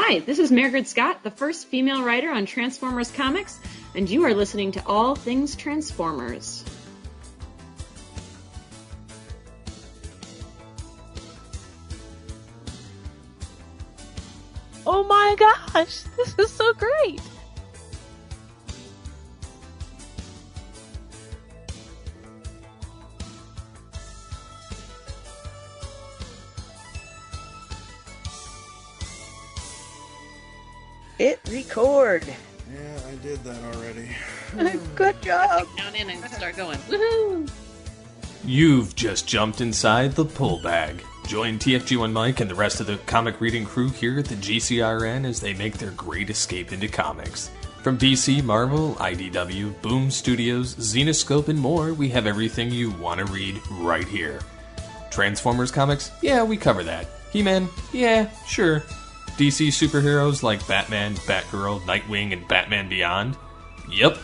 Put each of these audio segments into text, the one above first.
Hi, this is Margaret Scott, the first female writer on Transformers Comics, and you are listening to All Things Transformers. Oh my gosh, this is so great! Hit record. Yeah, I did that already. Good job. Count in and start going. Woohoo! You've just jumped inside the Pull Bag. Join TFG1 Mike and the rest of the comic reading crew here at the GCRN as they make their great escape into comics. From DC, Marvel, IDW, Boom Studios, Zenoscope, and more, we have everything you want to read right here. Transformers comics? Yeah, we cover that. He-Man? Yeah, sure. DC superheroes like Batman, Batgirl, Nightwing, and Batman Beyond? Yep,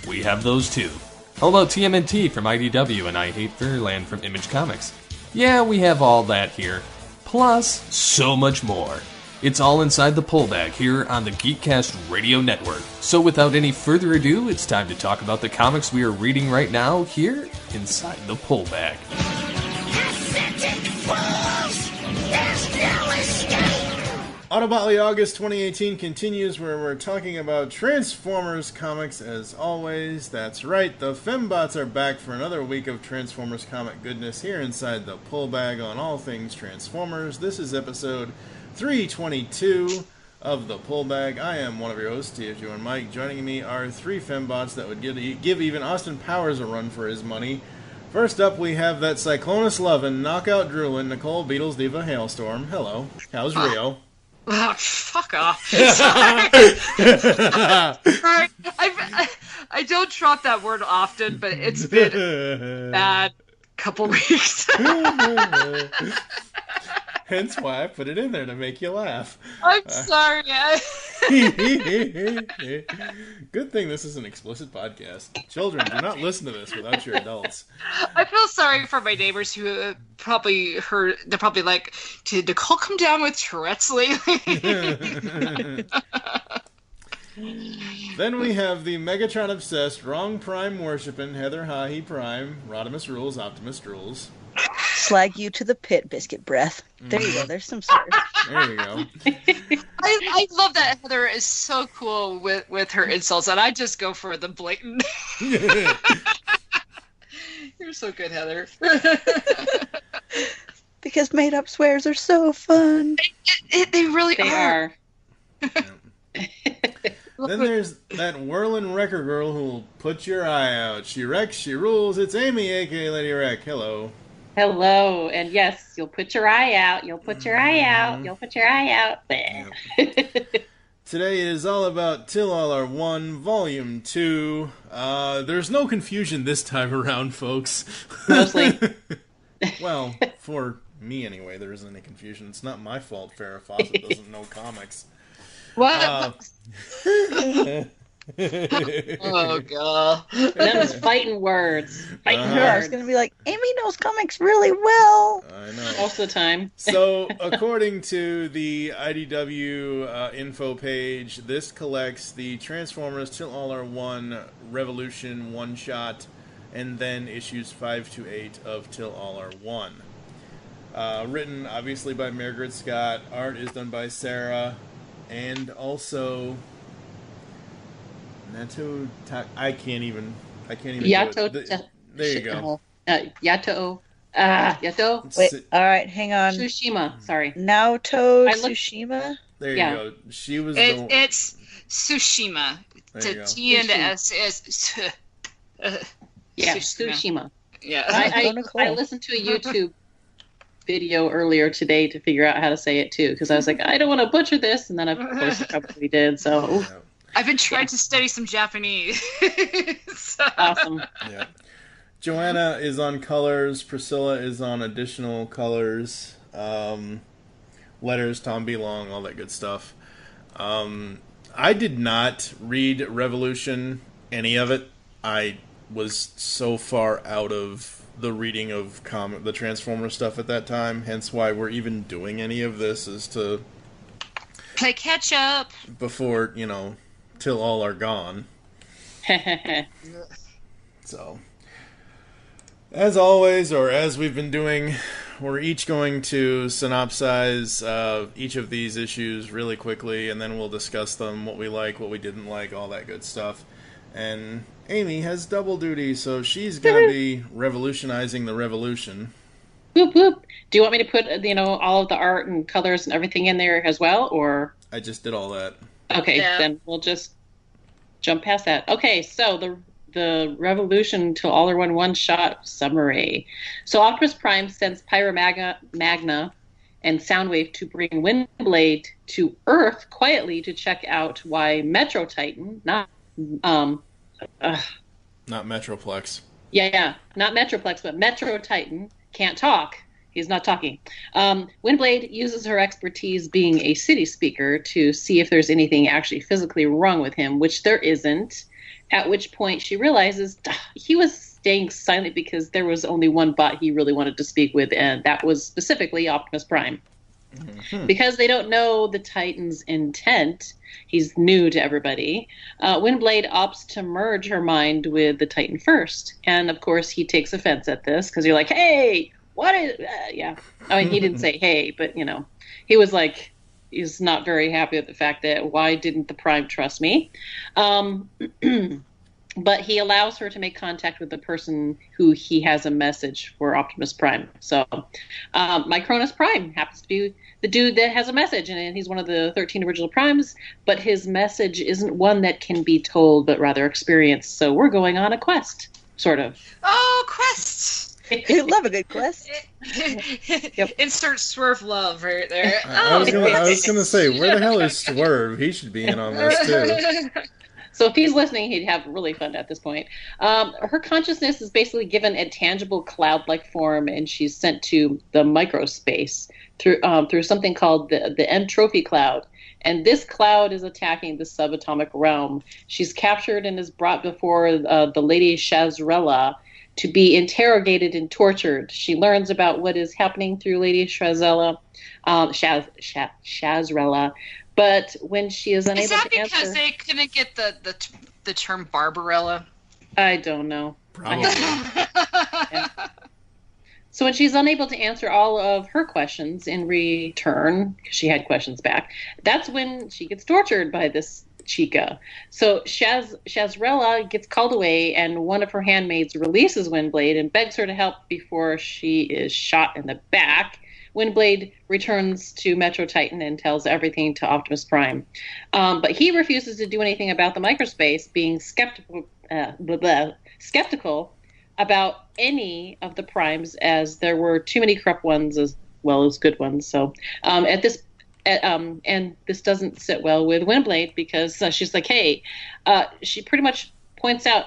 we have those too. How about TMNT from IDW and I Hate Fairyland from Image Comics? Yeah, we have all that here. Plus, so much more. It's all inside the Pull Bag here on the Geekcast Radio Network. So without any further ado, it's time to talk about the comics we are reading right now here inside the Pull Bag. Autobotly August 2018 continues where we're talking about Transformers comics as always. That's right, the Fembots are back for another week of Transformers comic goodness here inside the Pull Bag on all things Transformers. This is episode 322 of the Pull Bag. I am one of your hosts, TFG1 Mike. Joining me are three Fembots that would give even Austin Powers a run for his money. First up, we have that Cyclonus Lovin', Knockout Drooling, Nicole Beatles Diva Hailstorm. Hello. How's Rio? Oh, fuck off. I don't drop that word often, but it's been a bad couple weeks. Hence why I put it in there to make you laugh. I'm sorry. Good thing this is an explicit podcast. Children, do not listen to this without your adults. I feel sorry for my neighbors who probably heard, they're probably like, did Nicole come down with Tourette's lately? Then we have the Megatron obsessed, wrong prime worshippin' Heather Ha Hee Prime, Rodimus rules, Optimus rules. Slag you to the pit, biscuit breath. There you go. There's some slurs. There you go. I love that Heather is so cool with her insults, and I just go for the blatant. You're so good, Heather. Because made-up swears are so fun. They really are. Then there's that whirling wrecker girl who'll put your eye out. She wrecks, she rules. It's Aimee, aka LadyWreck. Hello. Hello, and yes, you'll put your eye out. You'll put your eye out. You'll put your eye out. Yep. Today is all about Till All Are One, Volume 2. There's no confusion this time around, folks. Mostly. Well, for me anyway, there isn't any confusion. It's not my fault Farrah Fawcett doesn't know comics. What? Oh, God. That was fighting words. Fighting I was words. going to be like, Aimee knows comics really well. I know. Most of the time. So, according to the IDW info page, this collects the Transformers Till All Are One Revolution one-shot, and then issues 5 to 8 of Till All Are One. Written, obviously, by Margaret Scott. Art is done by Sarah, and also I can't even Yato. do it. There you go. Yato. Yato. Wait, all right, hang on. Tsushima. Sorry. Naoto Tsushima? There you Yeah. go. She was It's Tsushima. There you The go. T and the S is Yeah, Tsushima. Tsushima. Yeah. I listened to a YouTube video earlier today to figure out how to say it too, because I was like, I don't want to butcher this, and then of course I probably did. So Yeah. I've been trying to study some Japanese. So. awesome. Yeah. Joanna is on colors. Priscilla is on additional colors. Letters, Tom B. Long, all that good stuff. I did not read Revolution, any of it. I was so far out of the reading of the Transformers stuff at that time, hence why we're even doing any of this, is to Play catch up. before, till all are gone. So, as always, or as we've been doing, we're each going to synopsize each of these issues really quickly, and then we'll discuss them, what we like, what we didn't like, all that good stuff. And Aimee has double duty, so she's going to be revolutionizing the revolution. Whoop, whoop. Do you want me to put, all of the art and colors and everything in there as well, or? I just did all that. Okay, then we'll just jump past that. Okay, so the revolution to all are one shot summary. So Optimus Prime sends Magna and Soundwave to bring Windblade to Earth quietly to check out why Metro Titan, not Metroplex. Yeah, not Metroplex, but Metro Titan can't talk. He's not talking. Windblade uses her expertise being a city speaker to see if there's anything actually physically wrong with him, which there isn't, at which point she realizes he was staying silent because there was only one bot he really wanted to speak with, and that was specifically Optimus Prime. Mm-hmm. Because they don't know the Titan's intent, he's new to everybody, Windblade opts to merge her mind with the Titan first. And, of course, he takes offense at this because you're like, hey, what is... yeah. I mean, he didn't say hey, but, he was like... He's not very happy with the fact that why didn't the Prime trust me? But he allows her to make contact with the person who he has a message for Optimus Prime. So Micronus Prime happens to be the dude that has a message, and he's one of the 13 original Primes, but his message isn't one that can be told, but rather experienced. So we're going on a quest, sort of. Oh, quest! You love a good quest. Yep. Insert Swerve love right there. I was gonna say, where the hell is Swerve? He should be in on this too. So if he's listening, he'd have really fun at this point. Her consciousness is basically given a tangible cloud-like form, and she's sent to the microspace through something called the Entropy Cloud. And this cloud is attacking the subatomic realm. She's captured and is brought before the Lady Shazrella to be interrogated and tortured. She learns about what is happening through Lady Shazrella. But when she is unable to answer... Is that because they couldn't get the term Barbarella? I don't know. Probably. Yeah. So when she's unable to answer all of her questions in return, because she had questions back, that's when she gets tortured by this Chica. So Shazrella gets called away, and one of her handmaids releases Windblade and begs her to help before she is shot in the back. Windblade returns to Metro Titan and tells everything to Optimus Prime. But he refuses to do anything about the microspace, being skeptical about any of the Primes, as there were too many corrupt ones as well as good ones. So and this doesn't sit well with Windblade because she's like, hey, she pretty much points out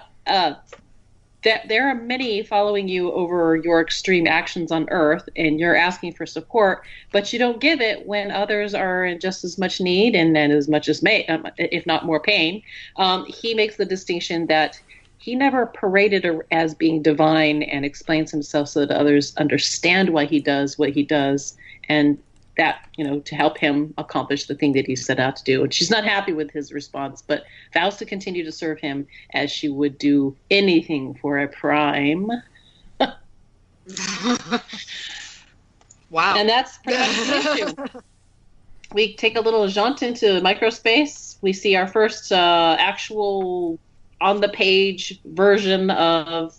that there are many following you over your extreme actions on Earth, and you're asking for support, but you don't give it when others are in just as much need and as much as if not more pain. He makes the distinction that he never paraded as being divine and explains himself so that others understand why he does what he does, and that, to help him accomplish the thing that he set out to do. And she's not happy with his response, but vows to continue to serve him as she would do anything for a Prime. Wow. And that's pretty much the issue. We take a little jaunt into microspace. We see our first actual on-the-page version of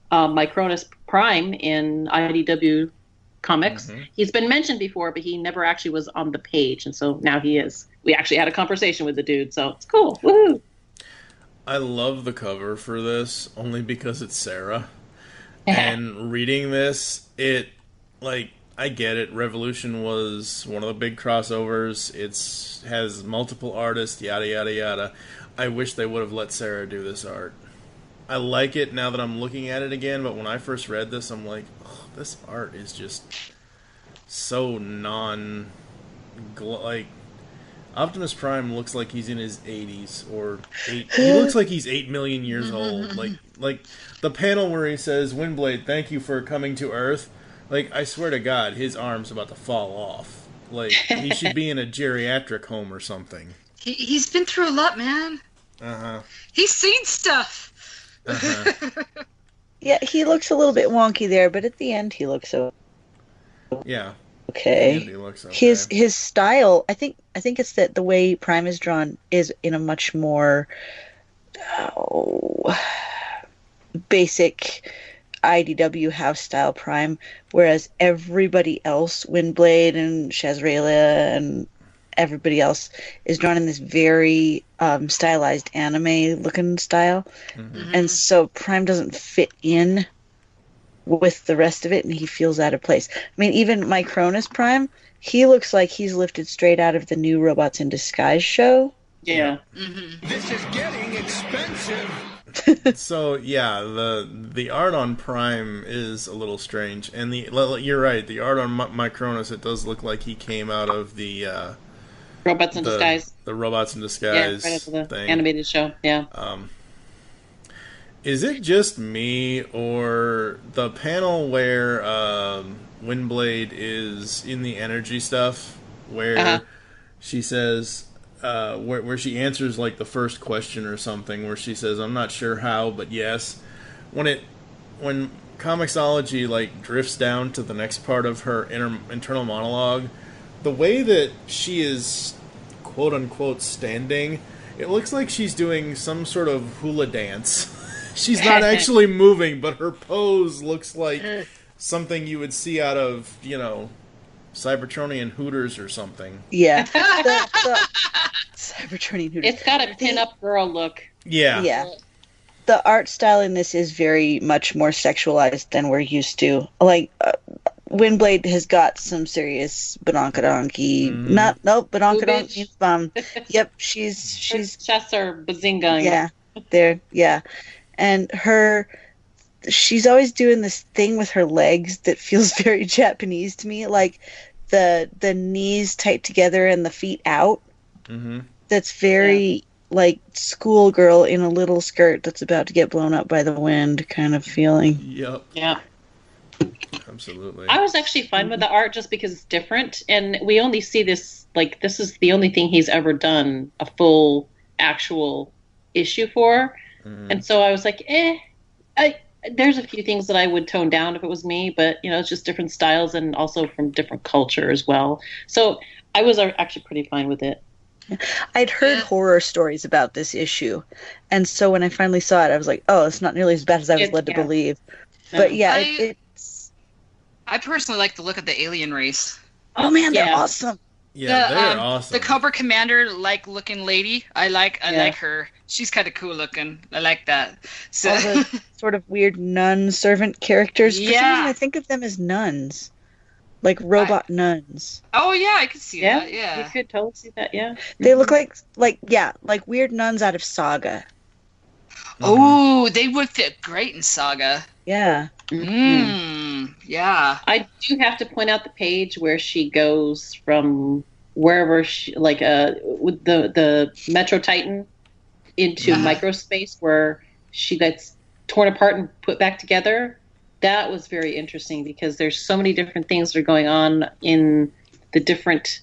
Micronus Prime in IDW Comics. Mm-hmm. He's been mentioned before, but he never actually was on the page, and so now he is. We actually had a conversation with the dude, so it's cool. Woohoo! I love the cover for this only because it's Sarah. And reading this, I get it. Revolution was one of the big crossovers. It has multiple artists, yada yada yada. I wish they would have let Sarah do this art. I like it now that I'm looking at it again, but when I first read this, I'm like, oh, this art is just so Optimus Prime looks like he's in his 80s, he looks like he's 8 million years old. Like the panel where he says, Windblade, thank you for coming to Earth. Like, I swear to God, his arm's about to fall off. Like, he should be in a geriatric home or something. He's been through a lot, man. Uh-huh. He's seen stuff. Uh-huh. Yeah, he looks a little bit wonky there, but at the end he looks Yeah. okay. He looks okay. His style, I think it's that the way Prime is drawn is in a much more basic IDW house style Prime, whereas everybody else, Windblade and Shazraela and everybody else, is drawn in this very stylized anime looking style. Mm-hmm. And so Prime doesn't fit in with the rest of it, and he feels out of place. I mean, even my Cronus Prime, he looks like he's lifted straight out of the new Robots in Disguise show. Yeah. Mm-hmm. This is getting expensive. So yeah, the art on Prime is a little strange, and you're right. The art on Micronus, it does look like he came out of the Robots in Disguise. The Robots in Disguise right after the thing. animated show. Yeah. Is it just me, or the panel where Windblade is in the energy stuff, where she says, where she answers like the first question or something, where she says, "I'm not sure how, but yes." When Comixology like drifts down to the next part of her internal monologue, the way that she is quote unquote standing, it looks like she's doing some sort of hula dance. She's not actually moving, but her pose looks like something you would see out of, Cybertronian Hooters or something. Yeah. The Cybertronian Hooters. It's got a pin-up girl look. Yeah. Yeah. The art style in this is very much more sexualized than we're used to. Like, Windblade has got some serious badonkadonky. Badonkadonk means bum. Yep, she's Chests are bazinga. Yeah. There, yeah. And she's always doing this thing with her legs that feels very Japanese to me, like the knees tight together and the feet out. Mm-hmm. That's very like schoolgirl in a little skirt that's about to get blown up by the wind kind of feeling. Yep. Yeah. Absolutely. I was actually fine with the art just because it's different, and we only see this, like, this is the only thing he's ever done a full actual issue for. Mm-hmm. And so I was like, there's a few things that I would tone down if it was me, but, it's just different styles and also from different culture as well. So I was actually pretty fine with it. I'd heard horror stories about this issue, and so when I finally saw it, I was like, oh, it's not nearly as bad as I was led to believe. But yeah, I personally like the look of the alien race. Oh man, they're awesome. Yeah, they're awesome. The Cobra Commander looking lady. I like her. She's kind of cool looking. I like that. So all the sort of weird nun servant characters. For some reason, Yeah. I think of them as nuns, like robot nuns. Oh yeah, I could see that. Yeah. You could totally see that. Yeah. They look like weird nuns out of Saga. Oh, they would fit great in Saga. Yeah. Yeah. I do have to point out the page where she goes from wherever she, like, with the Metro Titan into microspace, where she gets torn apart and put back together. That was very interesting because there's so many different things that are going on in the different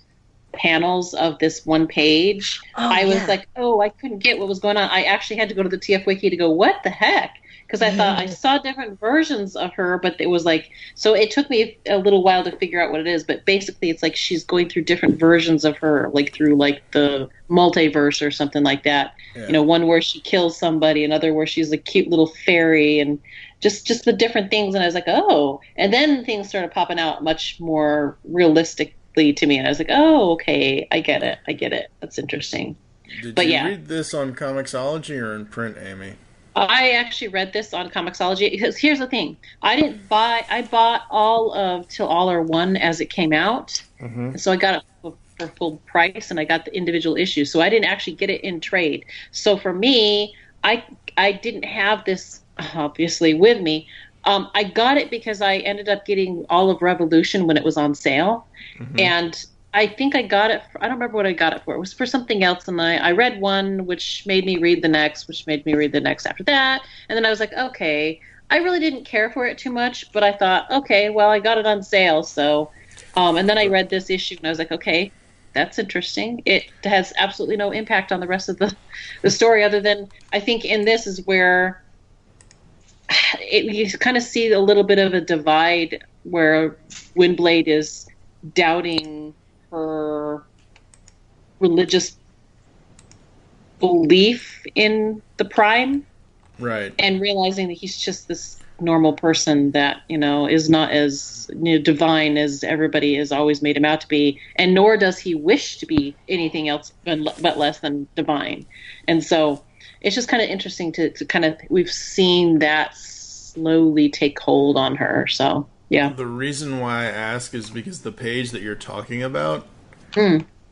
panels of this one page. I was like, I couldn't get what was going on. I actually had to go to the TF Wiki to go, what the heck? Because I thought I saw different versions of her, but it was like, so it took me a little while to figure out what it is. But basically, it's like she's going through different versions of her, like through like the multiverse or something like that. Yeah. One where she kills somebody, another where she's a cute little fairy, and just the different things. And I was like, oh. And then things started popping out much more realistically to me. And I was like, oh, okay, I get it. That's interesing. Did you read this on Comixology or in print, Aimee? I actually read this on Comixology because here's the thing. I bought all of Till All Are One as it came out. Mm-hmm. So I got it for full price, and I got the individual issues. So I didn't actually get it in trade. So for me, I didn't have this obviously with me. I got it because I ended up getting all of Revolution when it was on sale. Mm-hmm. And I think I got it I don't remember what I got it for. It was for something else, and I read one, which made me read the next, which made me read the next after that. And then I was like, okay, I really didn't care for it too much, but I thought, okay, well, I got it on sale, so And then I read this issue and I was like, okay, that's interesting. It has absolutely no impact on the rest of the story, other than I think in this is where you kind of see a little bit of a divide where Windblade is doubting her religious belief in the Prime, Right. and realizing that he's just this normal person that, is not as divine as everybody has always made him out to be, and nor does he wish to be anything else but less than divine. And so it's just kind of interesting to kind of, we've seen that slowly take hold on her. So yeah. The reason why I ask is because the page that you're talking about,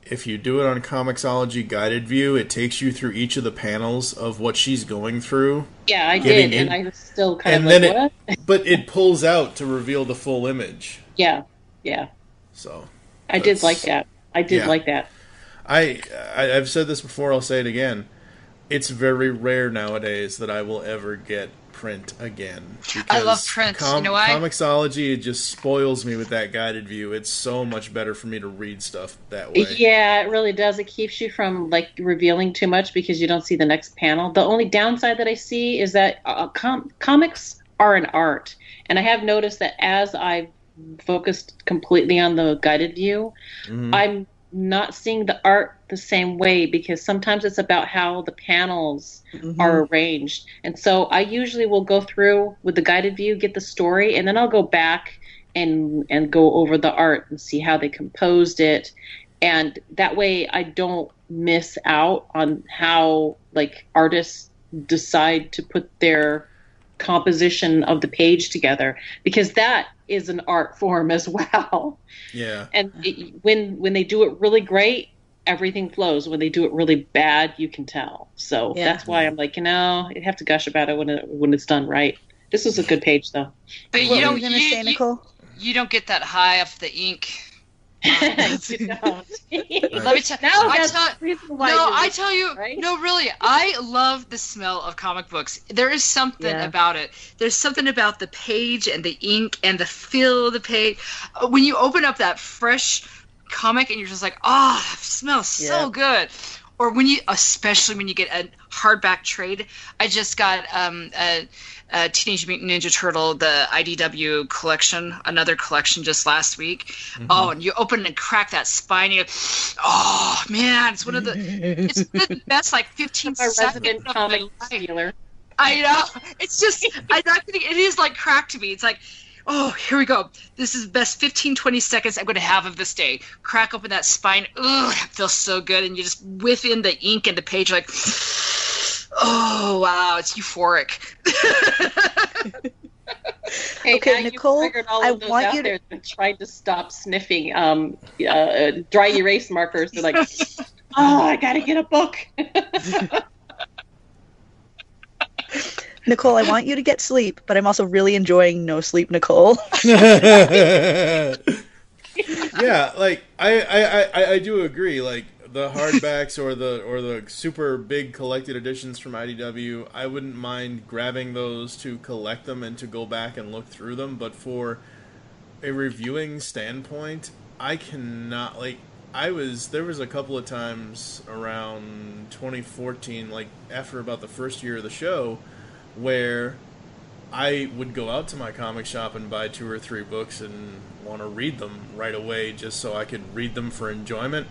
if you do it on Comixology Guided View, it takes you through each of the panels of what she's going through. Yeah, I did, and I was still kind of like, what? But it pulls out to reveal the full image. Yeah. So I did like that. Like that. I've said this before, I'll say it again. It's very rare nowadays that I will ever get print again. I love print. You know why? Comixology, it just spoils me with that guided view. It's so much better for me to read stuff that way. Yeah, it really does. It keeps you from revealing too much because you don't see the next panel. The only downside that I see is that comics are an art, and I have noticed that as I've focused completely on the guided view, I'm not seeing the art the same way, because sometimes it's about how the panels are arranged. And so I usually will go through with the guided view, get the story, and then I'll go back and go over the art and see how they composed it. And that way I don't miss out on how artists decide to put their composition of the page together, because that is an art form as well. Yeah. And when they do it really great, everything flows. When they do it really bad, you can tell. So that's why I'm like, you have to gush about it when it's done right. This was a good page, though. But What were you gonna say, Nicole? You don't get that high off the ink. You don't. Let me tell I tell you, right? no, really, I love the smell of comic books. There is something about it. There's something about the page and the ink and the feel of the page. When you open up that fresh comic and you're just like, it smells so good. Or especially when you get a hardback trade. I just got a Teenage Mutant Ninja Turtle, the IDW collection, another collection just last week. Oh, and you open and crack that spine, and it's one of the best 15 seconds resident of comic my life. dealer. I know. It's just, I'm not kidding. It is like crack to me. It's like, oh, here we go. This is the best 15, 20 seconds I'm going to have of this day. Crack open that spine. Ugh, it feels so good. And you just whiff in the ink and the page like, oh, wow, it's euphoric. Hey, Okay, now Nicole, you figured all I of those want out you to- there that tried to stop sniffing dry erase markers. They're like, I got to get a book. Nicole, I want you to get sleep, but I'm also really enjoying no sleep, Nicole. Yeah, I do agree. The hardbacks or the super big collected editions from IDW, I wouldn't mind grabbing those to collect them and to go back and look through them. But for a reviewing standpoint, I cannot there was a couple of times around 2014, after about the first year of the show, where I would go out to my comic shop and buy 2 or 3 books and want to read them right away just so I could read them for enjoyment.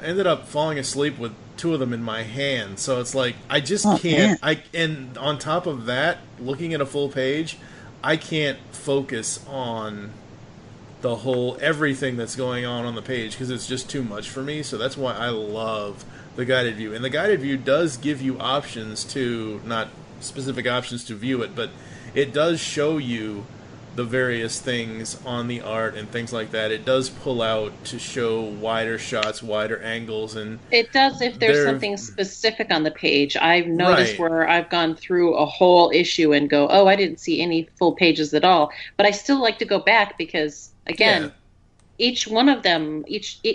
I ended up falling asleep with 2 of them in my hand, so it's I just can't. And on top of that, looking at a full page, I can't focus on the whole everything that's going on the page because it's just too much for me. So that's why I love the guided view, and the guided view does give you options to, not specific options to view it, but it does show you the various things on the art and things like that. It does pull out to show wider shots, wider angles, and it does if there's something specific on the page. I've noticed where I've gone through a whole issue and go, I didn't see any full pages at all. But I still like to go back because, again, each one of them,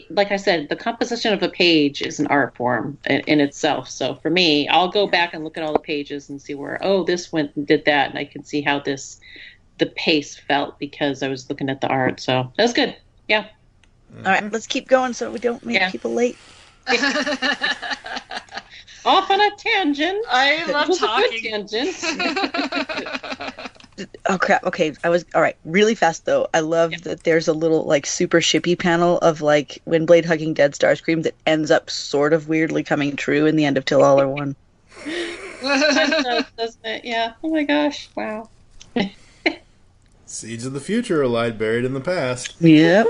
like I said, the composition of a page is an art form in itself. So for me, I'll go back and look at all the pages and see where, this went and did that, and I can see how the pace felt because I was looking at the art. So that's good. Yeah. All right, let's keep going so we don't make people late. Off on a tangent. I love talking. Tangent. Oh crap! Okay, all right. Really fast though. I love that there's a little like super shippy panel of like Windblade hugging dead Starscream that ends up sort of weirdly coming true in the end of Till All Are One. Doesn't it? Yeah. Oh my gosh! Wow. Seeds of the future lie buried in the past. Yep.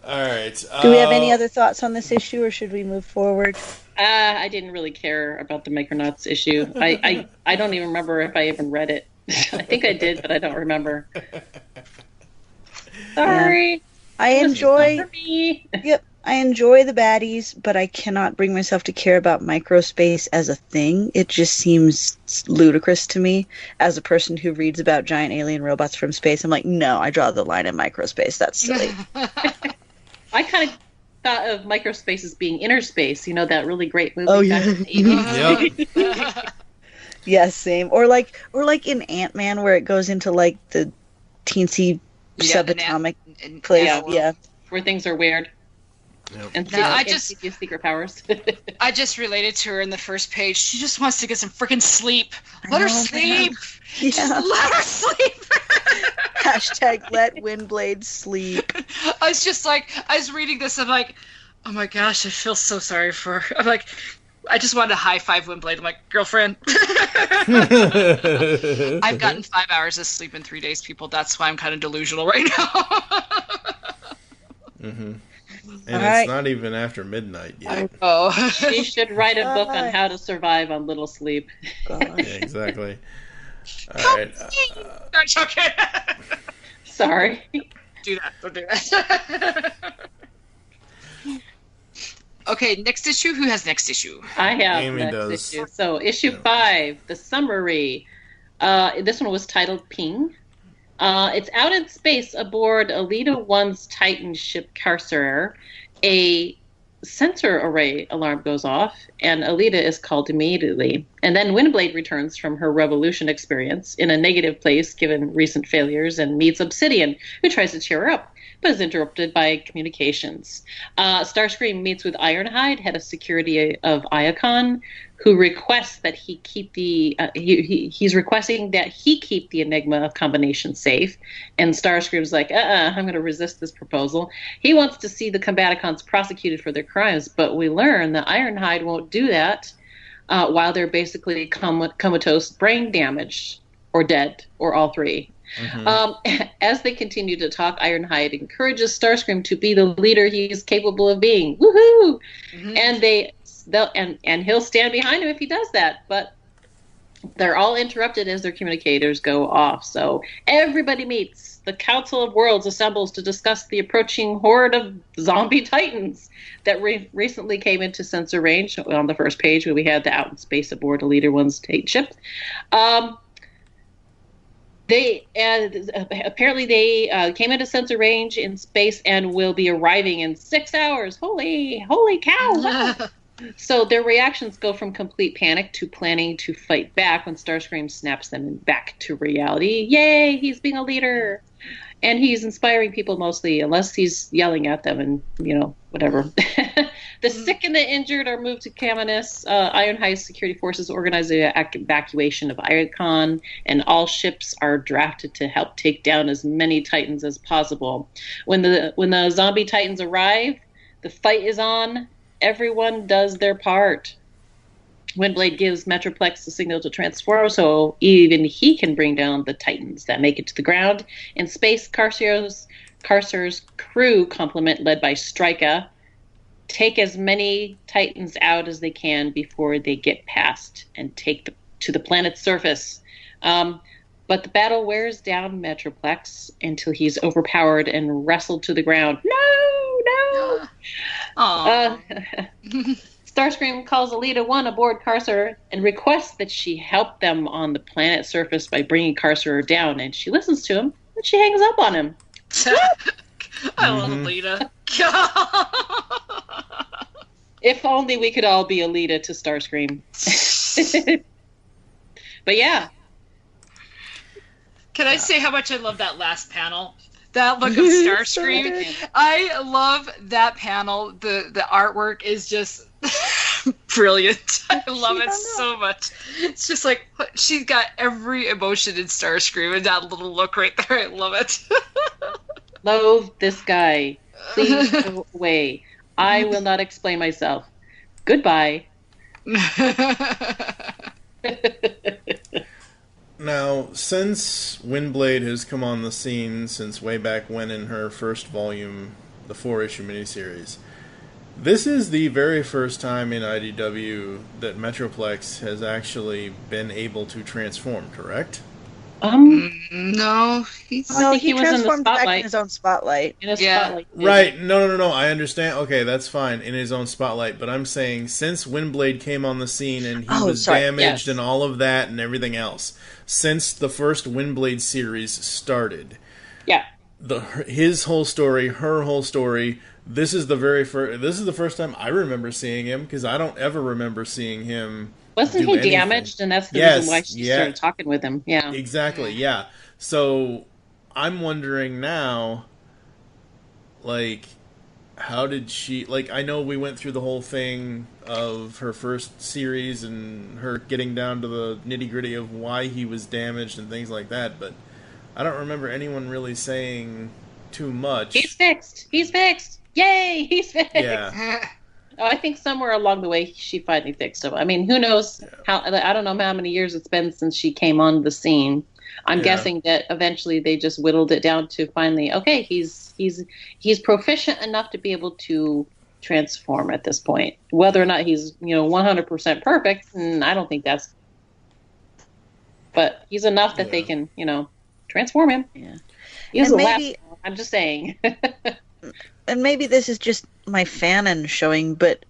All right. Do we have any other thoughts on this issue, or should we move forward? I didn't really care about the Micronauts issue. I don't even remember if I even read it. I think I did, but I don't remember. Sorry. Yeah. I enjoy the baddies, but I cannot bring myself to care about microspace as a thing. It just seems ludicrous to me. As a person who reads about giant alien robots from space, I'm like, no, I draw the line in microspace. That's silly. I kind of thought of microspace as being inner space. You know that really great movie? Oh yeah. Yep. Yeah, same. Or like in Ant-Man where it goes into like the teensy subatomic place. Yeah. Where things are weird. Yep. And I just use secret powers. I just related to her in the first page. She just wants to get some freaking sleep. Let her sleep. Yeah. Just let her sleep. Hashtag let Windblade sleep. I was reading this. I'm like, oh my gosh, I feel so sorry for her. I'm like, I just wanted to high five Windblade. I'm like, girlfriend. I've gotten 5 hours of sleep in 3 days, people. That's why I'm kind of delusional right now. Mm-hmm. And it's not even after midnight yet. Oh. You should write a book on how to survive on little sleep. Gosh. Yeah, exactly. All right. I'm joking. Sorry. Don't do that. Okay, next issue. Who has next issue? I have Aimee next does. issue. So issue 5, the summary. This one was titled Ping. It's out in space aboard Alita 1's Titan ship Carcer. A sensor array alarm goes off, and Alita is called immediately. And then Windblade returns from her revolution experience in a negative place given recent failures and meets Obsidian, who tries to cheer her up, but is interrupted by communications. Starscream meets with Ironhide, head of security of Iacon, who requests that he keep he's requesting that he keep the Enigma combination safe. And Starscream's like, I'm going to resist this proposal. He wants to see the Combaticons prosecuted for their crimes, but we learn that Ironhide won't do that while they're basically comatose, brain damaged, or dead, or all three. Mm-hmm. As they continue to talk, Ironhide encourages Starscream to be the leader he's capable of being. Woohoo! Mm-hmm. And he'll stand behind him if he does that. But they're all interrupted as their communicators go off. So everybody meets. The Council of Worlds assembles to discuss the approaching horde of zombie titans that recently came into sensor range. On the first page, where we had the out in space aboard Alita 1's Titan ship. They apparently came into sensor range in space and will be arriving in 6 hours. Holy cow! So their reactions go from complete panic to planning to fight back when Starscream snaps them back to reality. Yay! He's being a leader, and he's inspiring people mostly, unless he's yelling at them and whatever. The sick and the injured are moved to Caminus. Ironhide's security forces organize the evacuation of Iacon, and all ships are drafted to help take down as many Titans as possible. When the zombie Titans arrive, the fight is on. Everyone does their part. Windblade gives Metroplex the signal to transform, so even he can bring down the Titans that make it to the ground. In space, Carcer's crew complement, led by Strika, take as many Titans out as they can before they get past and take to the planet's surface. But the battle wears down Metroplex until he's overpowered and wrestled to the ground. No! Starscream calls Alita 1 aboard Carcer and requests that she help them on the planet's surface by bringing Carcer down, and she listens to him, and she hangs up on him. I love Alita. If only we could all be Alita to Starscream. But yeah. Can I say how much I love that last panel? That look of Starscream. I love that panel. The artwork is just brilliant. I love it so much. It's just like she's got every emotion in Starscream and that little look right there. I love it. Loathe this guy. Please go away. I will not explain myself. Goodbye. Now, since Windblade has come on the scene since way back when in her first volume, the 4-issue miniseries, this is the very first time in IDW that Metroplex has actually been able to transform, correct? No, he transformed back in his own spotlight. Right. No. I understand. Okay, that's fine. In his own spotlight. But I'm saying since Windblade came on the scene and he was damaged and all of that and everything else, since the first Windblade series started, his whole story, her whole story. This is the first time I remember seeing him, because I don't ever remember seeing him. Wasn't he damaged? And that's the reason why she started talking with him. Yeah. Exactly, yeah. So I'm wondering now, like, how did she... Like, I know we went through the whole thing of her first series and her getting down to the nitty-gritty of why he was damaged and things like that, but I don't remember anyone really saying too much. He's fixed! Yay! He's fixed! Yeah. Oh, I think somewhere along the way she finally fixed him. I mean, who knows how? I don't know how many years it's been since she came on the scene. I'm guessing that eventually they just whittled it down to finally, okay, he's proficient enough to be able to transform at this point. Whether or not he's 100% perfect, I don't think that's. But he's enough that they can transform him. Yeah, he's I'm just saying. And maybe this is just my fanon showing, but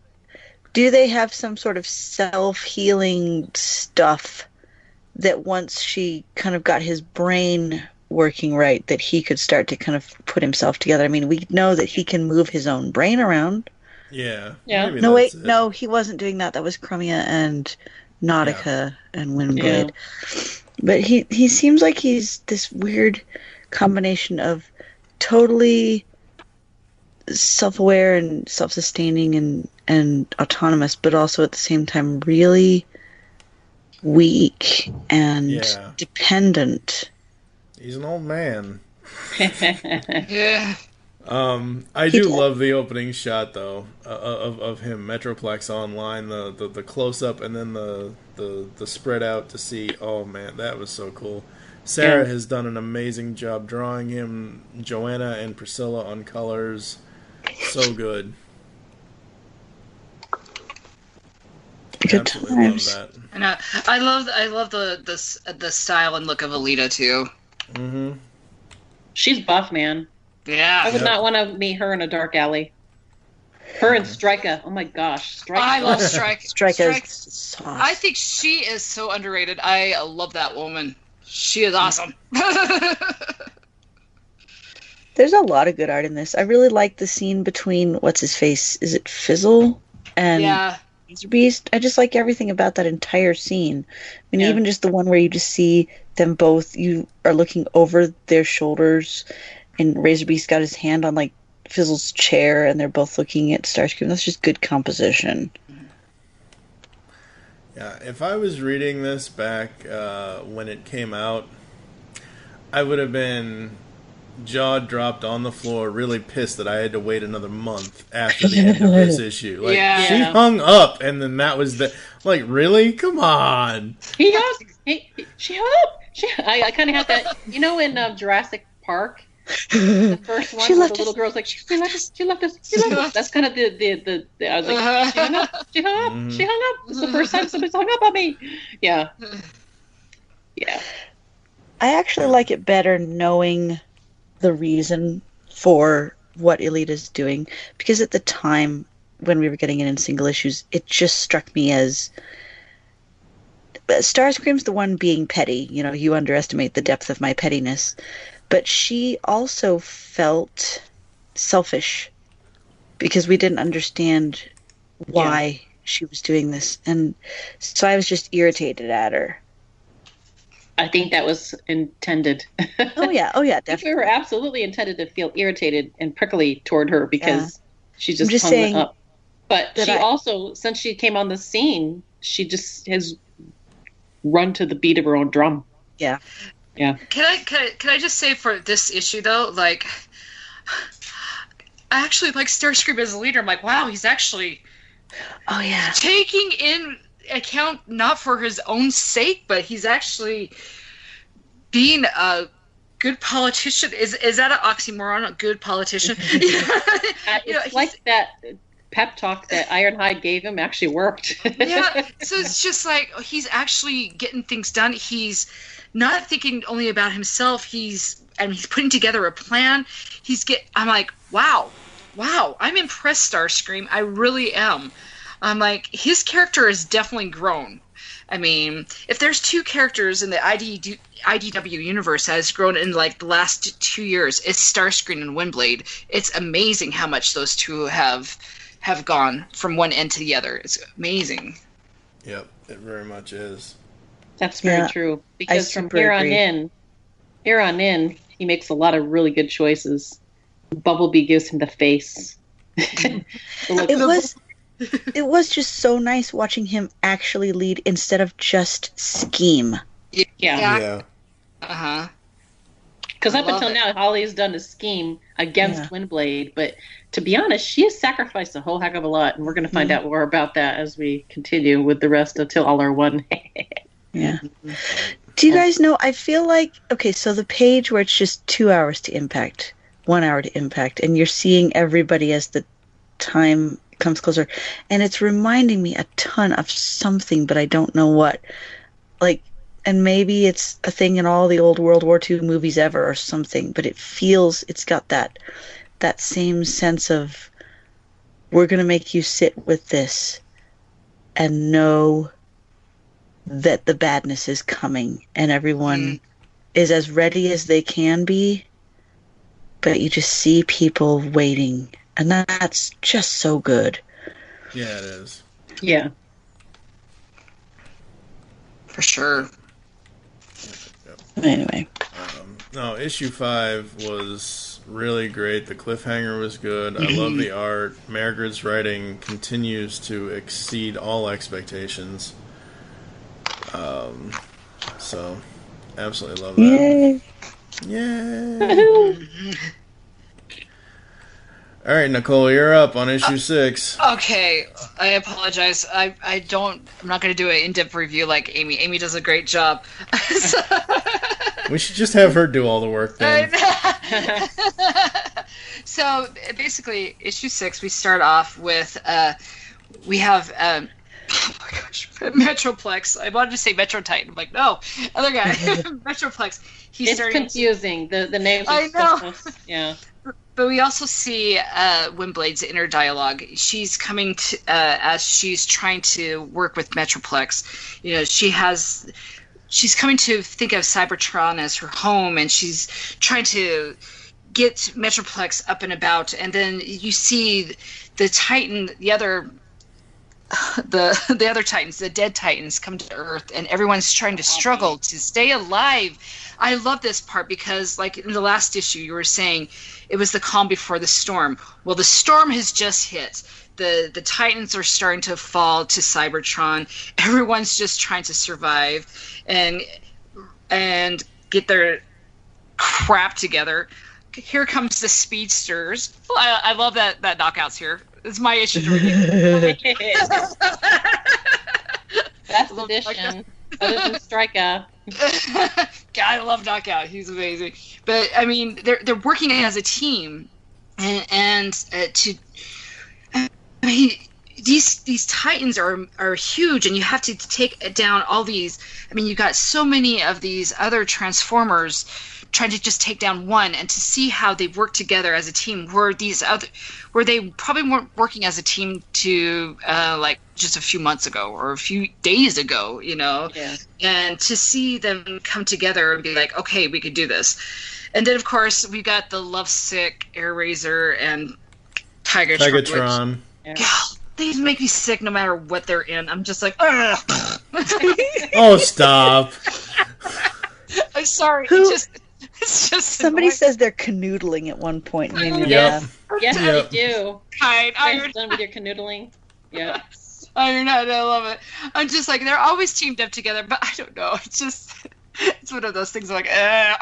do they have some sort of self-healing stuff that once she kind of got his brain working right, that he could start to kind of put himself together? I mean, we know that he can move his own brain around. Yeah. No, wait, no, he wasn't doing that. That was Chromia and Nautica and Windblade. Yeah. But he seems like he's this weird combination of totally self-aware and self-sustaining and autonomous, but also at the same time really weak and dependent. He's an old man. Yeah. I do love the opening shot though of him, Metroplex online, the close-up and then the spread out to see. Oh man, that was so cool. Sarah has done an amazing job drawing him. Joanna and Priscilla on colors. So good. Good times. Love that. And I love the style and look of Alita too. Mm-hmm. She's buff, man. Yeah. I would not want to meet her in a dark alley. Her and Strika. Oh my gosh, Strika. I love Strika. Strika's sauce. I think she is so underrated. I love that woman. She is awesome. There's a lot of good art in this. I really like the scene between, what's his face? Is it Fizzle? And Beast? I just like everything about that entire scene. I mean, even just the one where you just see them both, you are looking over their shoulders, and Razorbeast got his hand on, like, Fizzle's chair, and they're both looking at Starscream. That's just good composition. Yeah, if I was reading this back when it came out, I would have been jaw dropped on the floor, really pissed that I had to wait another month after the end of this issue. Like, she hung up, and then that was the... Like, really? Come on! She hung up! I kind of had that... in Jurassic Park, the first one, where the little girl's like, she left us. That's kind of the I was like, she hung up. It's the first time somebody's hung up on me. Yeah. Yeah. I actually like it better knowing the reason for what Elita's doing, because at the time when we were getting it in single issues, it just struck me as Starscream's the one being petty. You underestimate the depth of my pettiness. But she also felt selfish because we didn't understand why she was doing this. And so I was just irritated at her. I think that was intended. Oh yeah, I think definitely. we were absolutely intended to feel irritated and prickly toward her because she just hung saying up. But she I- also, since she came on the scene, she just has run to the beat of her own drum. Yeah. Yeah. Can I just say for this issue though, like, I actually like Starscream as a leader. I'm like, wow, he's actually taking in account not for his own sake, but he's actually being a good politician. Is that an oxymoron? A good politician? It's like that pep talk that Ironhide gave him actually worked. Yeah, so it's just like he's actually getting things done. He's not thinking only about himself. He's putting together a plan. I'm like, wow, I'm impressed, Starscream. I really am. I'm like, his character has definitely grown. I mean, if there's two characters in the IDW universe that has grown in like the last 2 years, it's Starscream and Windblade. It's amazing how much those two have gone from one end to the other. It's amazing. Yep, it very much is. That's very true. Because from here on in, he makes a lot of really good choices. Bumblebee gives him the face. It was just so nice watching him actually lead instead of just scheme. Yeah. Uh-huh. Because up until now, Holly's done a scheme against Windblade, but to be honest, she has sacrificed a whole heck of a lot, and we're going to find out more about that as we continue with the rest until all are one. Yeah. Do you guys know, I feel like, okay, so the page where it's just 2 hours to impact, 1 hour to impact, and you're seeing everybody as the time comes closer, and it's reminding me a ton of something, but I don't know what. Like, and maybe it's a thing in all the old World War II movies ever or something, but it's got that same sense of, we're going to make you sit with this and know that the badness is coming, and everyone is as ready as they can be, but you just see people waiting, and that's just so good. Yeah, it is. Yeah. For sure. Anyway. No, issue 5 was really great. The cliffhanger was good. I love the art. Margaret's writing continues to exceed all expectations. So, absolutely love that. Yay! All right, Nicole, you're up on issue 6. Okay, I apologize. I'm not going to do an in-depth review like Aimee. Aimee does a great job. We should just have her do all the work then. So basically, issue 6, we start off with we have oh my gosh, Metroplex. I wanted to say Metro Titan. I'm like, no, other guy, Metroplex. It's confusing. The names. I know. Yeah. But we also see Windblade's inner dialogue. She's coming to as she's trying to work with Metroplex. You know, she's coming to think of Cybertron as her home, and she's trying to get Metroplex up and about. And then you see the Titan, the other Titans, the dead Titans, come to Earth, and everyone's trying to struggle to stay alive. I love this part because, like in the last issue, you were saying it was the calm before the storm. Well, the storm has just hit. The Titans are starting to fall to Cybertron. Everyone's just trying to survive and get their crap together. Here comes the speedsters. Well, I love that knockout's here. It's my issue to review. Best edition. Other than Strikeout. God, I love Knockout. He's amazing. But I mean, they're working as a team, and these Titans are huge, and you have to take down all these. I mean, you got so many of these other Transformers trying to just take down one, and to see how they work together as a team, where they probably weren't working as a team to like just a few months ago or a few days ago, you know. Yeah. And to see them come together and be like, okay, we could do this. And then of course we got the lovesick Air Razor and Tigatron. God, they make me sick no matter what they're in. I'm just like, ugh. Oh, stop. I'm sorry. It's just Somebody annoying. says they're canoodling at one point. And Yes, Yep. they do. Kind. Guys done with your canoodling. Yeah. Ironhead, I love it. I'm just like, they're always teamed up together, but I don't know. It's one of those things like, I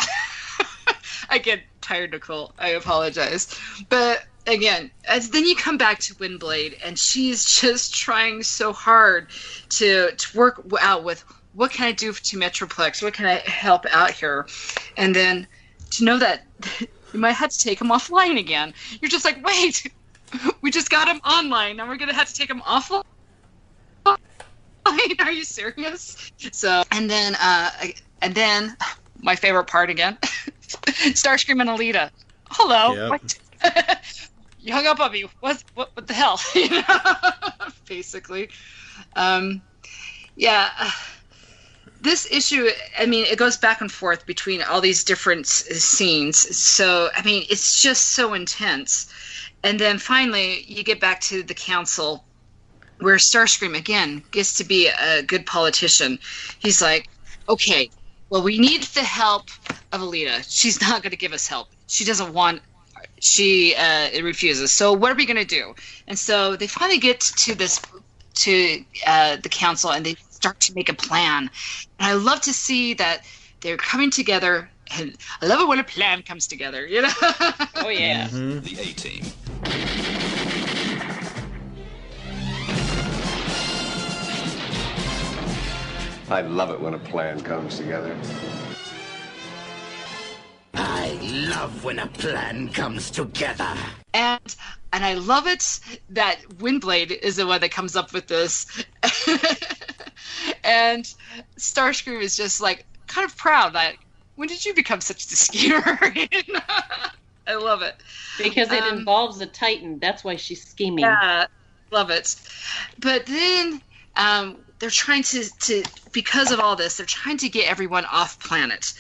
get tired, Nicole. I apologize. But again, then you come back to Windblade, and she's just trying so hard to work out with, what can I do to Metroplex? What can I help out here? And then to know that you might have to take him offline again. You're just like, wait, we just got him online, and we're going to have to take him offline? Are you serious? So, and then my favorite part again, Starscream and Alita. Hello. Yep. What? You hung up on me. What the hell? You know? Basically. Yeah. This issue, I mean, it goes back and forth between all these different scenes. So, I mean, it's just so intense. And then finally, you get back to the council, where Starscream, again, gets to be a good politician. He's like, okay, well, we need the help of Alita. She's not going to give us help. She doesn't want... She refuses. So what are we going to do? And so they finally get to the council, and they start to make a plan. And I love to see that they're coming together. And I love it when a plan comes together, you know? Oh, yeah. The A-Team. I love it when a plan comes together. I love when a plan comes together. And I love it that Windblade is the one that comes up with this. And Starscream is just like kind of proud. Like, when did you become such a schemer? I love it. Because it involves a Titan. That's why she's scheming. Yeah, love it. But then they're trying to, because of all this, they're trying to get everyone off planet.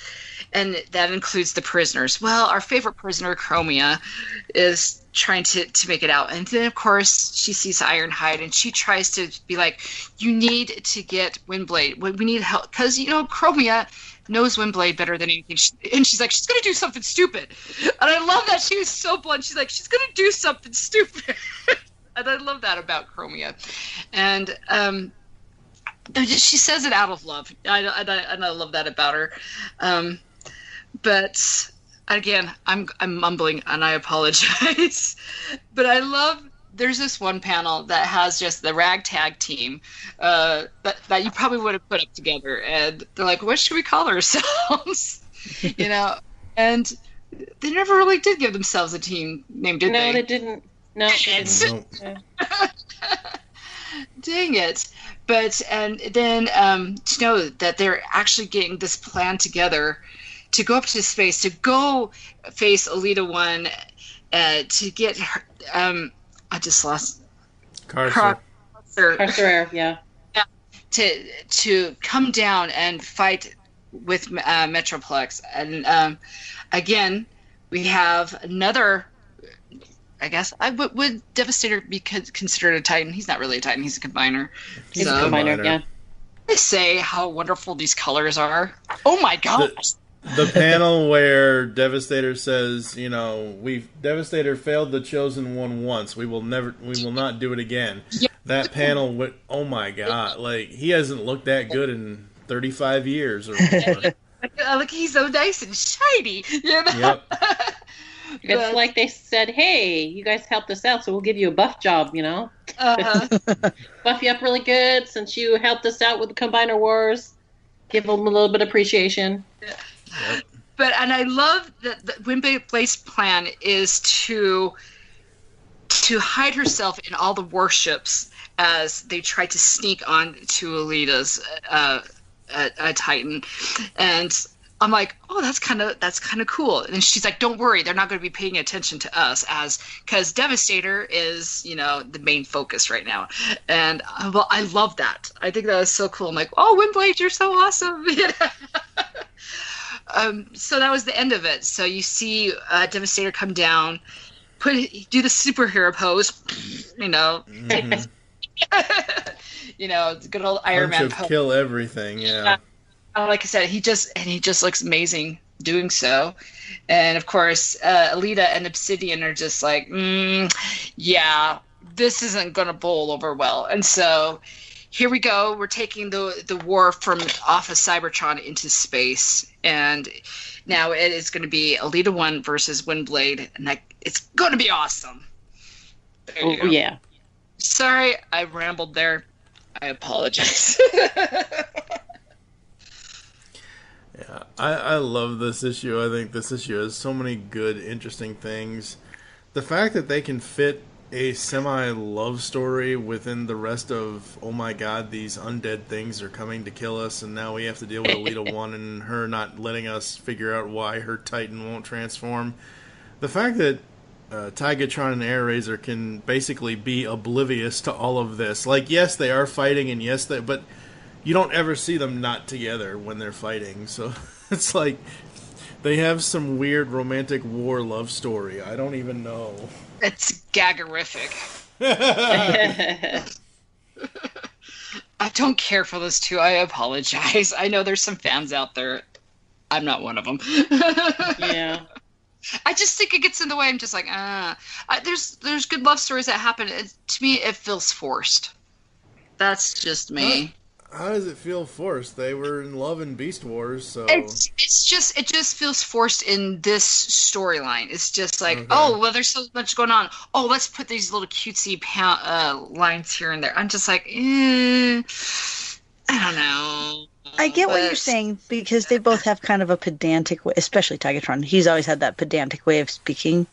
And that includes the prisoners. Well, our favorite prisoner, Chromia, is trying to make it out. And then, of course, she sees Ironhide, and she tries to be like, you need to get Windblade. We need help. Because, you know, Chromia knows Windblade better than anything. And she's like, she's going to do something stupid. And I love that she was so blunt. She's like, she's going to do something stupid. And I love that about Chromia. And she says it out of love. I love that about her. But again, I'm mumbling, and I apologize. But I love, there's this one panel that has just the ragtag team that you probably would have put up together, and they're like, what should we call ourselves? You know, and they never really did give themselves a team name, did they? No, they didn't. No, they didn't. Dang it. But, and then to know that they're actually getting this plan together to go up to space, to go face Alita 1, to get her, I just lost... Carcer, yeah. To come down and fight with Metroplex. And again, we have another... I guess would Devastator be considered a Titan? He's not really a Titan. He's a combiner. He's a combiner, yeah. I say how wonderful these colors are. Oh my gosh! The panel where Devastator says, you know, Devastator failed the Chosen One once. We will not do it again. Yeah. That panel, oh my god! Like, he hasn't looked that good in 35 years or more. Like, he's so nice and shiny. You know? Yep. It's like they said, hey, you guys helped us out, so we'll give you a buff job, you know? Buff you up really good since you helped us out with the Combiner Wars. Give them a little bit of appreciation. Yep. And I love that the Windblade's plan is to hide herself in all the warships as they try to sneak on to Alita's Titan. And I'm like, oh, that's kind of cool. And she's like, don't worry, they're not going to be paying attention to us because Devastator is, you know, the main focus right now. And well, I love that. I think that was so cool. I'm like, oh, Windblade, you're so awesome. So that was the end of it. So you see Devastator come down, do the superhero pose, you know. Mm-hmm. You know, it's good old Iron Man pose. Kill everything, yeah. like I said, he just looks amazing doing so. And of course, Alita and Obsidian are just like, yeah, this isn't going to bowl over well. And so here we go. We're taking the war from off of Cybertron into space. And now it is going to be Alita 1 versus Windblade. And it's going to be awesome. Oh, yeah. Sorry, I rambled there. I apologize. Yeah, I love this issue. I think this issue has so many good, interesting things. The fact that they can fit a semi-love story within the rest of, oh my god, these undead things are coming to kill us, and now we have to deal with Alita 1 and her not letting us figure out why her Titan won't transform. The fact that Tigatron and Airazor can basically be oblivious to all of this. Like, yes, they are fighting, and yes, but you don't ever see them not together when they're fighting. So it's like they have some weird romantic war love story. I don't even know. It's gaggerific. I don't care for those two. I apologize. I know there's some fans out there. I'm not one of them. Yeah. I just think it gets in the way. I'm just like, there's good love stories that happen. To me, it feels forced. That's just me. How does it feel forced? They were in love in Beast Wars, so it just feels forced in this storyline. It's just like, oh, well, there's so much going on. Oh, let's put these little cutesy lines here and there. I'm just like, I don't know. I get what you're saying, because they both have kind of a pedantic way, especially Tigatron. He's always had that pedantic way of speaking.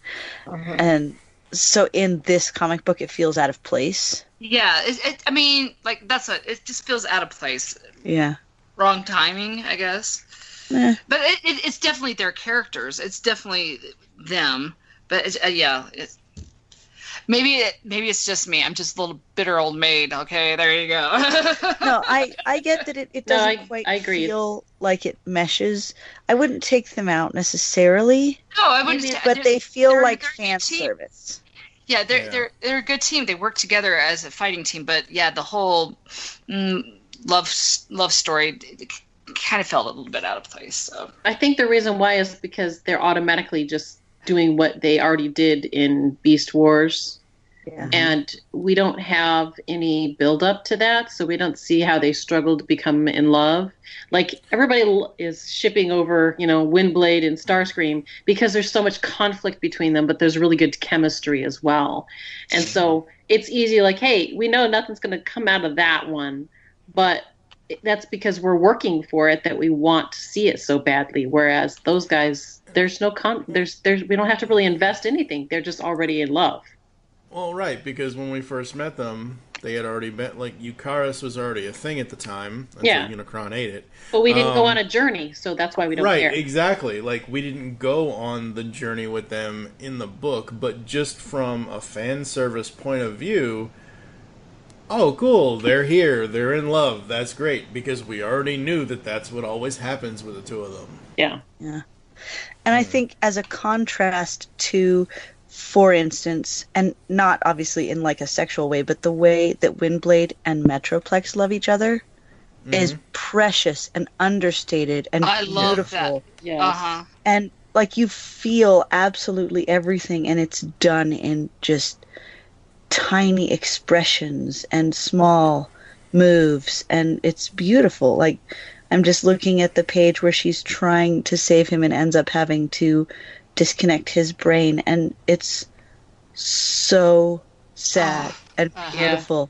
And so in this comic book, it feels out of place. Yeah, I mean, like, it just feels out of place. Yeah. Wrong timing, I guess. But it's definitely their characters. It's definitely them. But maybe it's just me. I'm just a little bitter old maid. Okay, there you go. No, I get that it doesn't quite feel like it meshes. I wouldn't take them out necessarily. No, I wouldn't. But they feel like fan service. Yeah, they're a good team. They work together as a fighting team. But yeah, the whole love story kind of felt a little bit out of place. So I think the reason why is because they're automatically just doing what they already did in Beast Wars. Yeah. And we don't have any build up to that, so we don't see how they struggle to become in love. Like, everybody is shipping over, Windblade and Starscream because there's so much conflict between them, but there's really good chemistry as well. And so it's easy, like, hey, we know nothing's going to come out of that one, but that's because we're working for it, that we want to see it so badly. Whereas those guys, there's no we don't have to really invest anything. They're just already in love. Well, right, because when we first met them, they had already been, like, Eucharis was already a thing at the time, until Unicron ate it. But we didn't go on a journey, so that's why we don't care. Right, exactly. Like, we didn't go on the journey with them in the book, but just from a fan service point of view, oh, cool, they're here, they're in love, that's great, because we already knew that that's what always happens with the two of them. Yeah. Yeah. And I think as a contrast to, for instance, and not obviously in like a sexual way, but the way that Windblade and Metroplex love each other is precious and understated and beautiful. Love that. Yes. And like, you feel absolutely everything, and it's done in just tiny expressions and small moves, and it's beautiful. Like, I'm just looking at the page where she's trying to save him and ends up having to disconnect his brain, and it's so sad and beautiful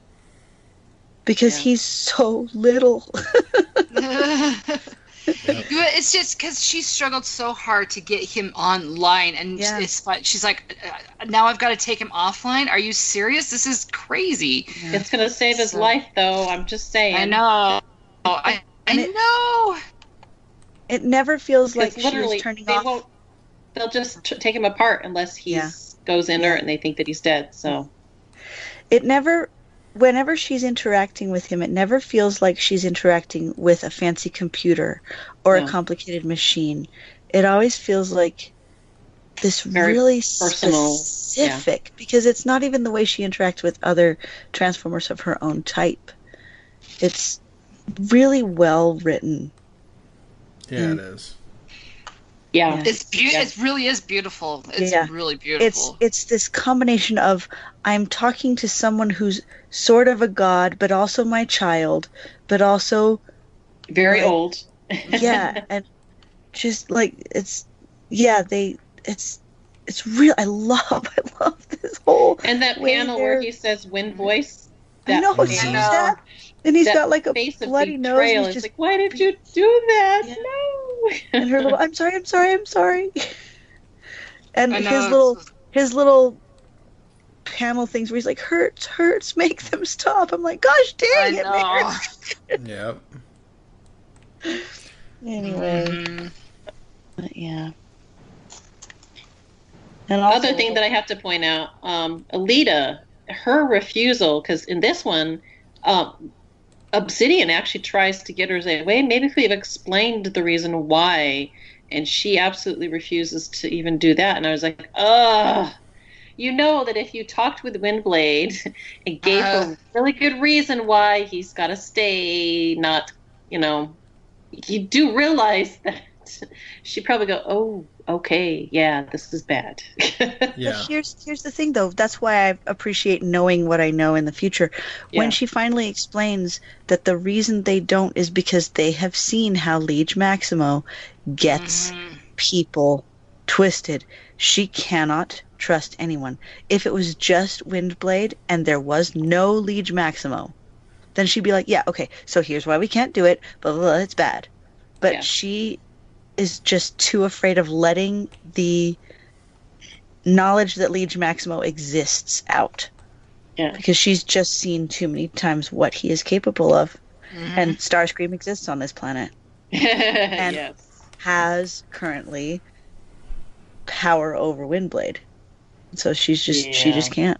because he's so little. It's just because she struggled so hard to get him online, and she's like, now I've got to take him offline. Are you serious? This is crazy. It's gonna save his life, though. I'm just saying. I know. I know. It never feels like she's turning off. They'll just take him apart unless he goes inert and they think that he's dead. So it never, whenever she's interacting with him, it never feels like she's interacting with a fancy computer or a complicated machine. It always feels like this very really personal, specific, because it's not even the way she interacts with other Transformers of her own type. It's really well written. Yeah, it is. Yeah. It really is beautiful. It's really beautiful. It's this combination of I'm talking to someone who's sort of a god, but also my child, but also very old. Yeah, and just like it's real. I love this whole and that panel where he says "wind voice." I know, that. And he's got like a bloody nose. And he's just like, why did you do that? Yeah. No. And her little, I'm sorry. And his little panel things where he's like, hurts, make them stop. I'm like, gosh dang it, man. Yep. Anyway, but yeah. And also, other thing that I have to point out, Alita, her refusal, because in this one, Obsidian actually tries to get her to say, wait, maybe if we've explained the reason why, and she absolutely refuses to even do that. And I was like, you know that if you talked with Windblade and gave her a really good reason why he's got to stay, not, you do realize that she'd probably go, oh, okay, yeah, this is bad. Yeah. But here's the thing, though. That's why I appreciate knowing what I know in the future. Yeah. When she finally explains that the reason they don't is because they have seen how Liege Maximo gets people twisted. She cannot trust anyone. If it was just Windblade and there was no Liege Maximo, then she'd be like, yeah, okay, so here's why we can't do it, blah, blah, blah, it's bad. But she is just too afraid of letting the knowledge that Liege Maximo exists out. Yeah. Because she's just seen too many times what he is capable of. And Starscream exists on this planet. And has currently power over Windblade. So she just can't.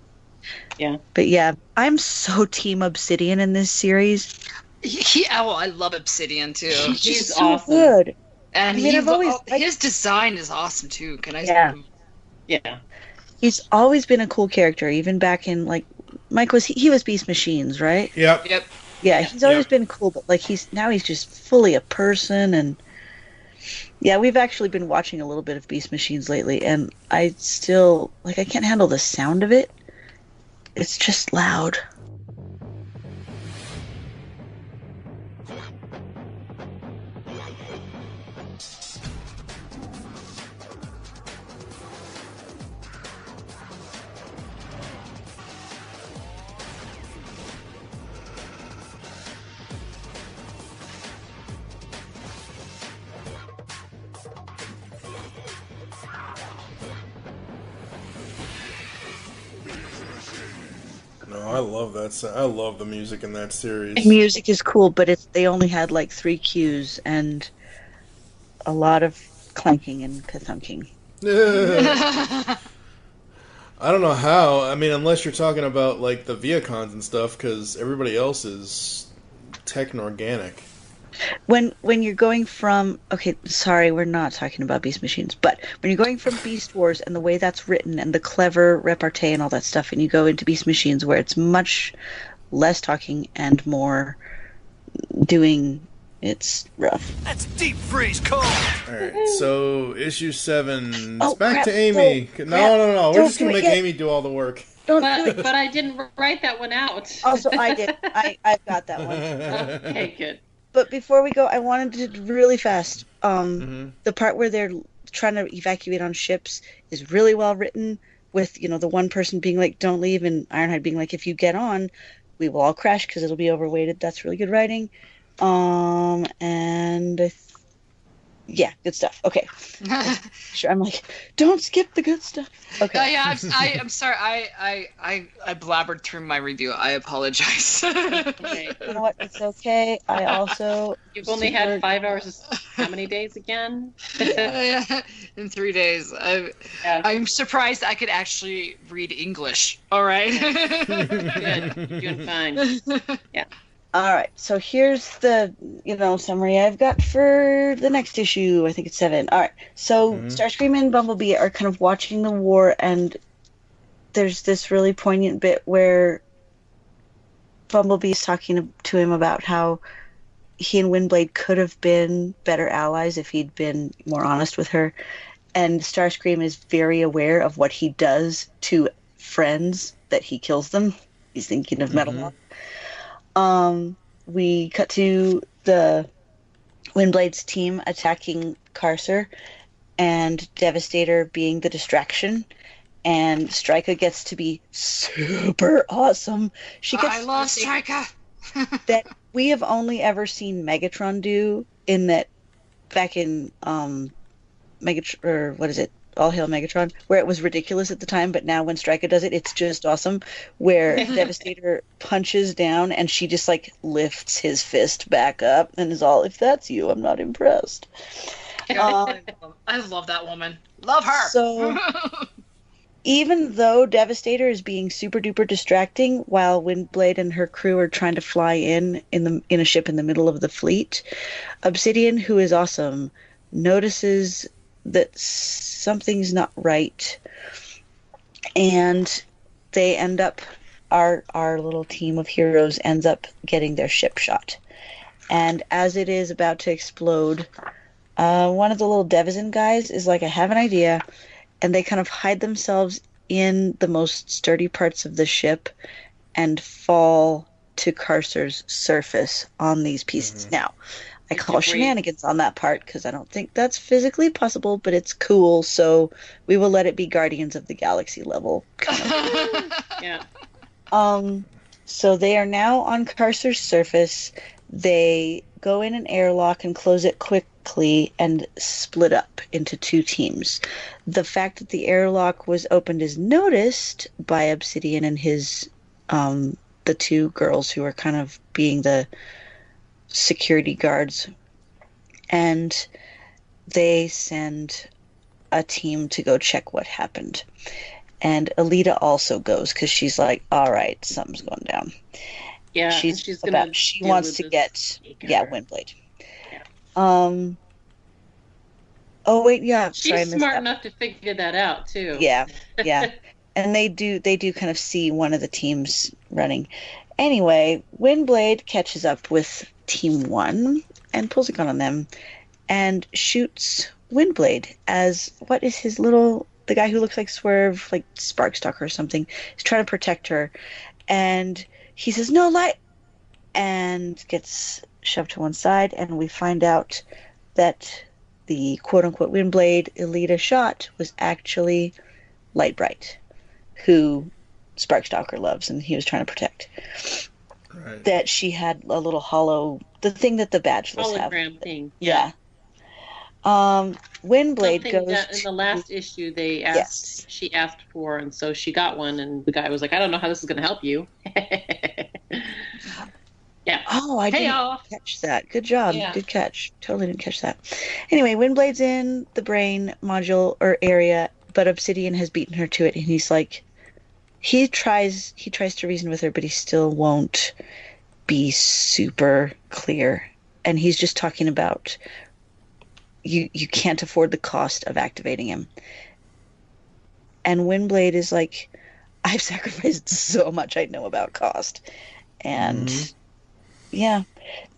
Yeah. But yeah, I'm so team Obsidian in this series. I love Obsidian too. She's so awesome. Good. And his design is awesome too. Can I say? Yeah. He's always been a cool character, even back in like Mike was Beast Machines, right? Yep. Yeah, he's always been cool, but like he's just fully a person. And yeah, we've actually been watching a little bit of Beast Machines lately, and I still I can't handle the sound of it. It's just loud. I love that. I love the music in that series. The music is cool, but they only had like 3 cues and a lot of clanking and kathunking. I don't know how. I mean, unless you're talking about like the Viacons and stuff, because everybody else is techno-organic. When you're going from sorry, we're not talking about Beast Machines, but when you're going from Beast Wars and the way that's written and the clever repartee and all that stuff, and you go into Beast Machines where it's much less talking and more doing, it's rough. That's deep freeze cold. All right, so issue 7. It's back to Aimee. No. We're just gonna make Aimee do all the work. But I didn't write that one out. Also, I did. I've got that one. Okay, good. But before we go, I wanted to really fast. The part where they're trying to evacuate on ships is really well written. With the one person being like, "Don't leave," and Ironhide being like, "If you get on, we will all crash because it'll be overweighted." That's really good writing. Yeah, good stuff. Okay. Sure. I'm like, don't skip the good stuff. Okay. I'm sorry. I blabbered through my review. I apologize. Okay. You know what? It's okay. I also... You've only had 5 hours. How many days again? In 3 days. I'm surprised I could actually read English. All right. Good. Doing fine. Yeah. All right, so here's the summary I've got for the next issue. I think it's 7. All right, so Starscream and Bumblebee are kind of watching the war, and there's this really poignant bit where Bumblebee's talking to him about how he and Windblade could have been better allies if he'd been more honest with her. And Starscream is very aware of what he does to friends, that he kills them. He's thinking of Metal Hawk. We cut to the Windblade's team attacking Carcer, and Devastator being the distraction. And Stryka gets to be super awesome. I love Stryka. that we have only ever seen Megatron do in that back in Megatron, or what is it? All Hail Megatron, where it was ridiculous at the time, but now when Stryka does it, it's just awesome. Where Devastator punches down and she just like lifts his fist back up and is all, "If that's you, I'm not impressed." I love that woman. Love her. So even though Devastator is being super duper distracting while Windblade and her crew are trying to fly in a ship in the middle of the fleet, Obsidian, who is awesome, notices that something's not right, and they end up, our little team of heroes ends up getting their ship shot. And as it is about to explode, one of the little Devizen guys is like, "I have an idea," and they kind of hide themselves in the most sturdy parts of the ship and fall to Carcer's surface on these pieces. Now, I call shenanigans on that part because I don't think that's physically possible, but it's cool, so we will let it be Guardians of the Galaxy level. Yeah. So they are now on Carcer's surface. They go in an airlock and close it quickly and split up into two teams. The fact that the airlock was opened is noticed by Obsidian and his the two girls who are kind of being the security guards, and they send a team to go check what happened. And Alita also goes because she's like, "All right, something's going down." Yeah, she wants to get Windblade. Yeah. Oh wait, yeah. She's smart enough to figure that out too. Yeah. And they do kind of see one of the teams running. Anyway, Windblade catches up with Team 1 and pulls a gun on them and shoots Windblade as, what is his little, the guy who looks like Swerve, like Sparkstalker or something, is trying to protect her. And he says, "No light," and gets shoved to one side, and we find out that the quote-unquote Windblade Alita shot was actually Lightbright, who Sparkstalker loves and he was trying to protect. Right. That she had a little hollow, the thing that the badgeless have. Hologram thing. Yeah. Windblade Something goes that in the last issue they asked, she asked for, and so she got one, and the guy was like, "I don't know how this is going to help you." Yeah. Oh, I didn't catch that. Good job. Yeah. Good catch. Totally didn't catch that. Anyway, Windblade's in the brain module or area, but Obsidian has beaten her to it, and he's like, he tries to reason with her, but he still won't be super clear. And he's just talking about you can't afford the cost of activating him. And Windblade is like, "I've sacrificed so much I know about cost." And yeah,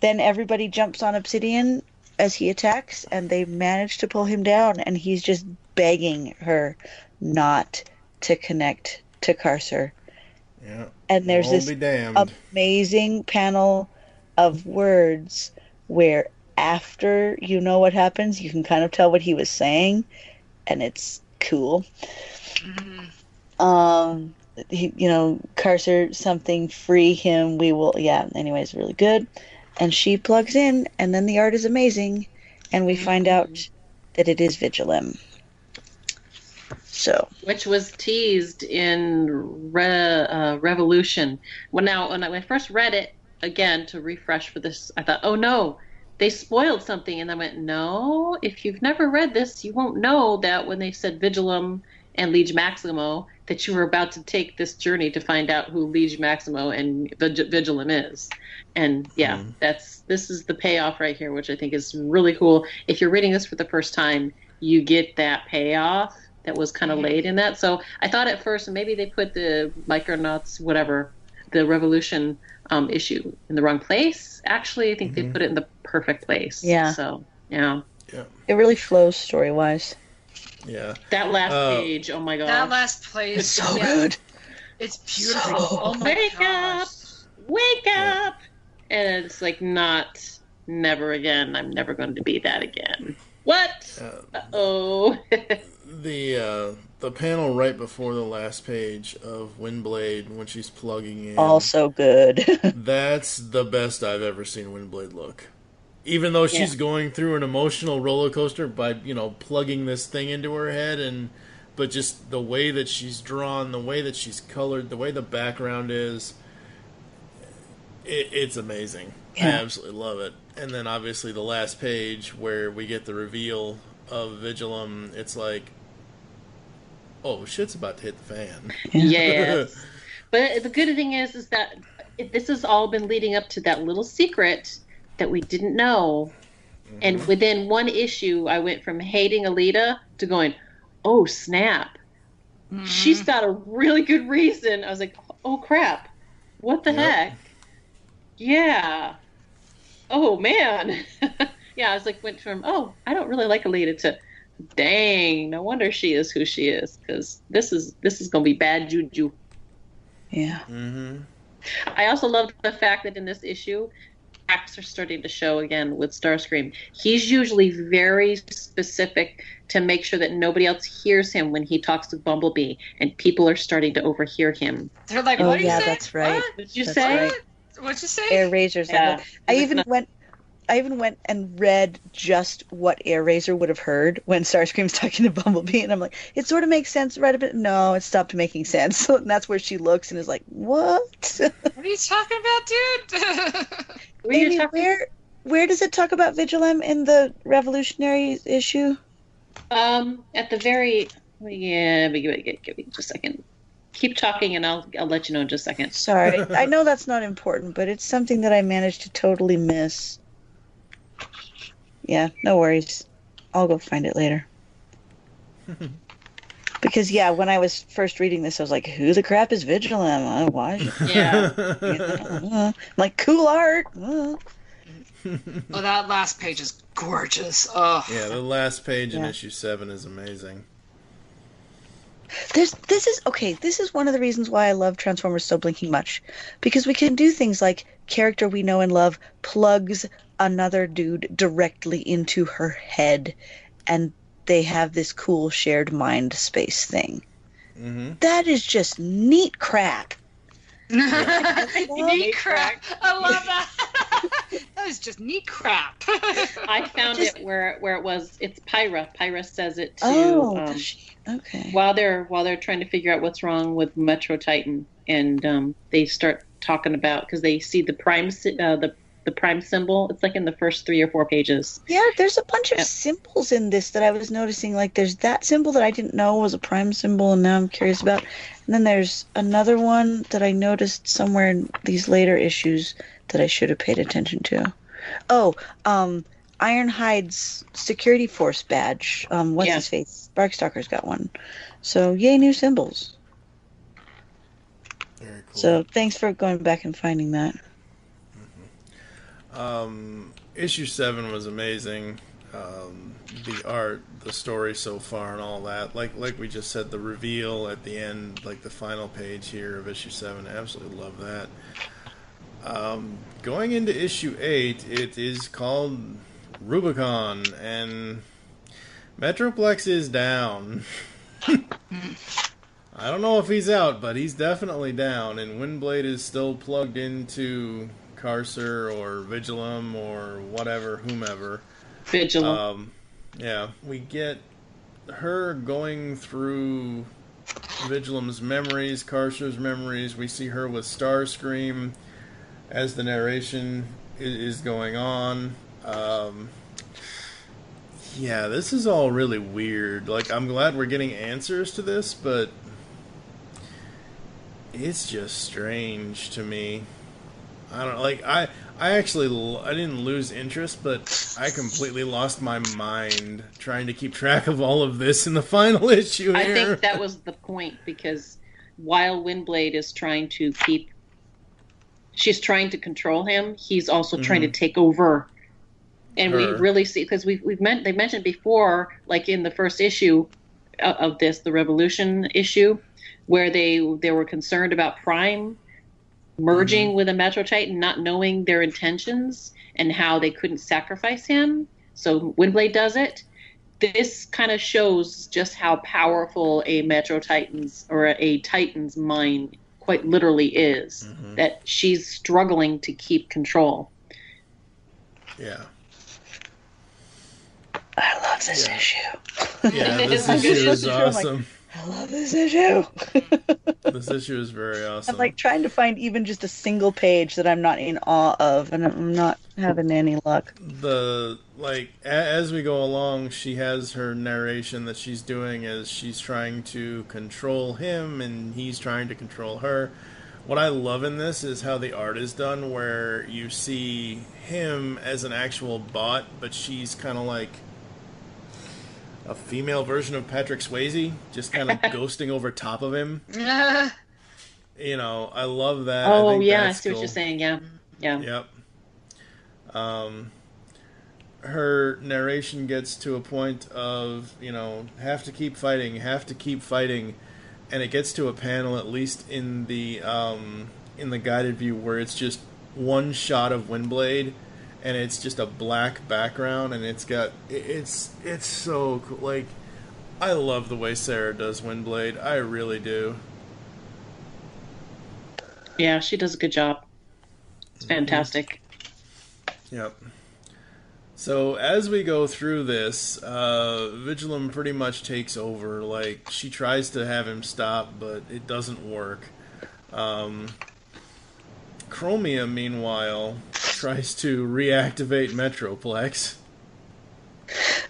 then everybody jumps on Obsidian as he attacks, and they manage to pull him down, and he's just begging her not to connect to Carcer. Yeah. And there's this amazing panel of words where after you know what happens, you can kind of tell what he was saying, and it's cool. Carcer something, free him, we will, anyways, really good. And she plugs in, and then the art is amazing, and we find out that it is Vigilem. So, which was teased in Revolution. When I first read it again to refresh for this, I thought, "Oh no, they spoiled something," and I went, "No, if you've never read this, you won't know that when they said Vigilem and Liege Maximo, that you were about to take this journey to find out who Liege Maximo and Vigilem is." And yeah, this is the payoff right here, which I think is really cool. If you're reading this for the first time, you get that payoff that was kind of laid in that. So I thought at first maybe they put the Micronauts, whatever, the Revolution issue in the wrong place. Actually, I think they put it in the perfect place. Yeah. So, yeah. It really flows story-wise. Yeah. That last page, oh my god. That last place. It's so good. It's beautiful. Oh my Wake up! Wake up! And it's like, never again. I'm never going to be that again. What? Uh-oh. The panel right before the last page of Windblade when she's plugging in. Also good. That's the best I've ever seen Windblade look. Even though she's going through an emotional roller coaster by, plugging this thing into her head, but just the way that she's drawn, the way that she's colored, the way the background is, it's amazing. Yeah. I absolutely love it. And then obviously the last page where we get the reveal of Vigilum, it's like, oh, shit's about to hit the fan. Yes. But the good thing is that this has all been leading up to that little secret that we didn't know. Mm-hmm. And within one issue, I went from hating Alita to going, oh, snap. Mm-hmm. She's got a really good reason. I was like, oh, crap. What the heck? Yeah. Oh, man. Yeah, I was like, went from, oh, I don't really like Alita to, dang, no wonder she is who she is, because this is going to be bad juju. Yeah. Mm-hmm. I also love the fact that in this issue, cracks are starting to show again with Starscream. He's usually very specific to make sure that nobody else hears him when he talks to Bumblebee, and people are starting to overhear him. They're like, oh, what did you say? That's right. What did you that's say? Right. What'd you say? Air Razor's yeah. I even went and read just what Air Razor would have heard when Starscream's talking to Bumblebee, and I'm like, it sort of makes sense right a bit. No, it stopped making sense. And that's where she looks and is like, what? What are you talking about, dude? Amy, where does it talk about Vigilum in the Revolutionary issue? At the very, give me just a second. Keep talking, and I'll let you know in just a second. Sorry, I know that's not important, but it's something that I managed to totally miss. Yeah, no worries. I'll go find it later. Because, when I was first reading this, I was like, who the crap is Vigilum? Why? Yeah. I'm like, cool art. Oh, that last page is gorgeous. Oh. Yeah, the last page in issue 7 is amazing. This is one of the reasons why I love Transformers so blinking much. Because we can do things like character we know and love plugs another dude directly into her head, and they have this cool shared mind space thing. Mm-hmm. That is just neat crap. Neat crap. I love that. That is just neat crap. I found it where it was. It's Pyra. Pyra says it to. Oh, okay. While they're trying to figure out what's wrong with Metro Titan, and they start talking about, because they see the prime the prime symbol. It's like in the first 3 or 4 pages. Yeah, there's a bunch of symbols in this that I was noticing. Like, there's that symbol that I didn't know was a prime symbol, and now I'm curious about. And then there's another one that I noticed somewhere in these later issues that I should have paid attention to. Oh, Ironhide's security force badge. What's his face? Barkstalker's got one. So, yay, new symbols. Very cool. So, thanks for going back and finding that. Issue 7 was amazing. The art, the story so far, and all that. Like we just said, the reveal at the end, like the final page here of issue 7. Absolutely love that. Going into issue 8, it is called Rubicon, and Metroplex is down. I don't know if he's out, but he's definitely down, and Windblade is still plugged into Carcer or Vigilum or whatever, whomever. Vigilum. We get her going through Vigilum's memories, Carcer's memories. We see her with Starscream as the narration is going on. This is all really weird. Like, I'm glad we're getting answers to this, but it's just strange to me. I don't like. I didn't lose interest, but I completely lost my mind trying to keep track of all of this in the final issue here. I think that was the point, because while Windblade is trying to keep she's trying to control him, he's also trying to take over. And we really see, because they mentioned before, like in the first issue of this, the Revolution issue, where they were concerned about Prime merging with a Metro Titan, not knowing their intentions and how they couldn't sacrifice him. So Windblade does it. This kind of shows just how powerful a Metro Titan's or a Titan's mind quite literally is. That she's struggling to keep control. Yeah. I love this issue. Yeah, this issue is awesome. I love this issue. This issue is very awesome. I'm like trying to find even just a single page that I'm not in awe of, and I'm not having any luck. As we go along, she has her narration that she's doing as she's trying to control him, and he's trying to control her. What I love in this is how the art is done, where you see him as an actual bot, but she's kind of like a female version of Patrick Swayze, just kind of ghosting over top of him. You know, I love that. Oh, I see what you're saying. Yeah. Yep. Her narration gets to a point of, have to keep fighting, and it gets to a panel, at least in the guided view, where it's just one shot of Windblade, and it's just a black background, and it's so cool. Like, I love the way Sarah does Windblade. I really do. Yeah, she does a good job. It's fantastic. Yep. So as we go through this, Vigilum pretty much takes over. Like, she tries to have him stop, but it doesn't work. Chromia, meanwhile, tries to reactivate Metroplex.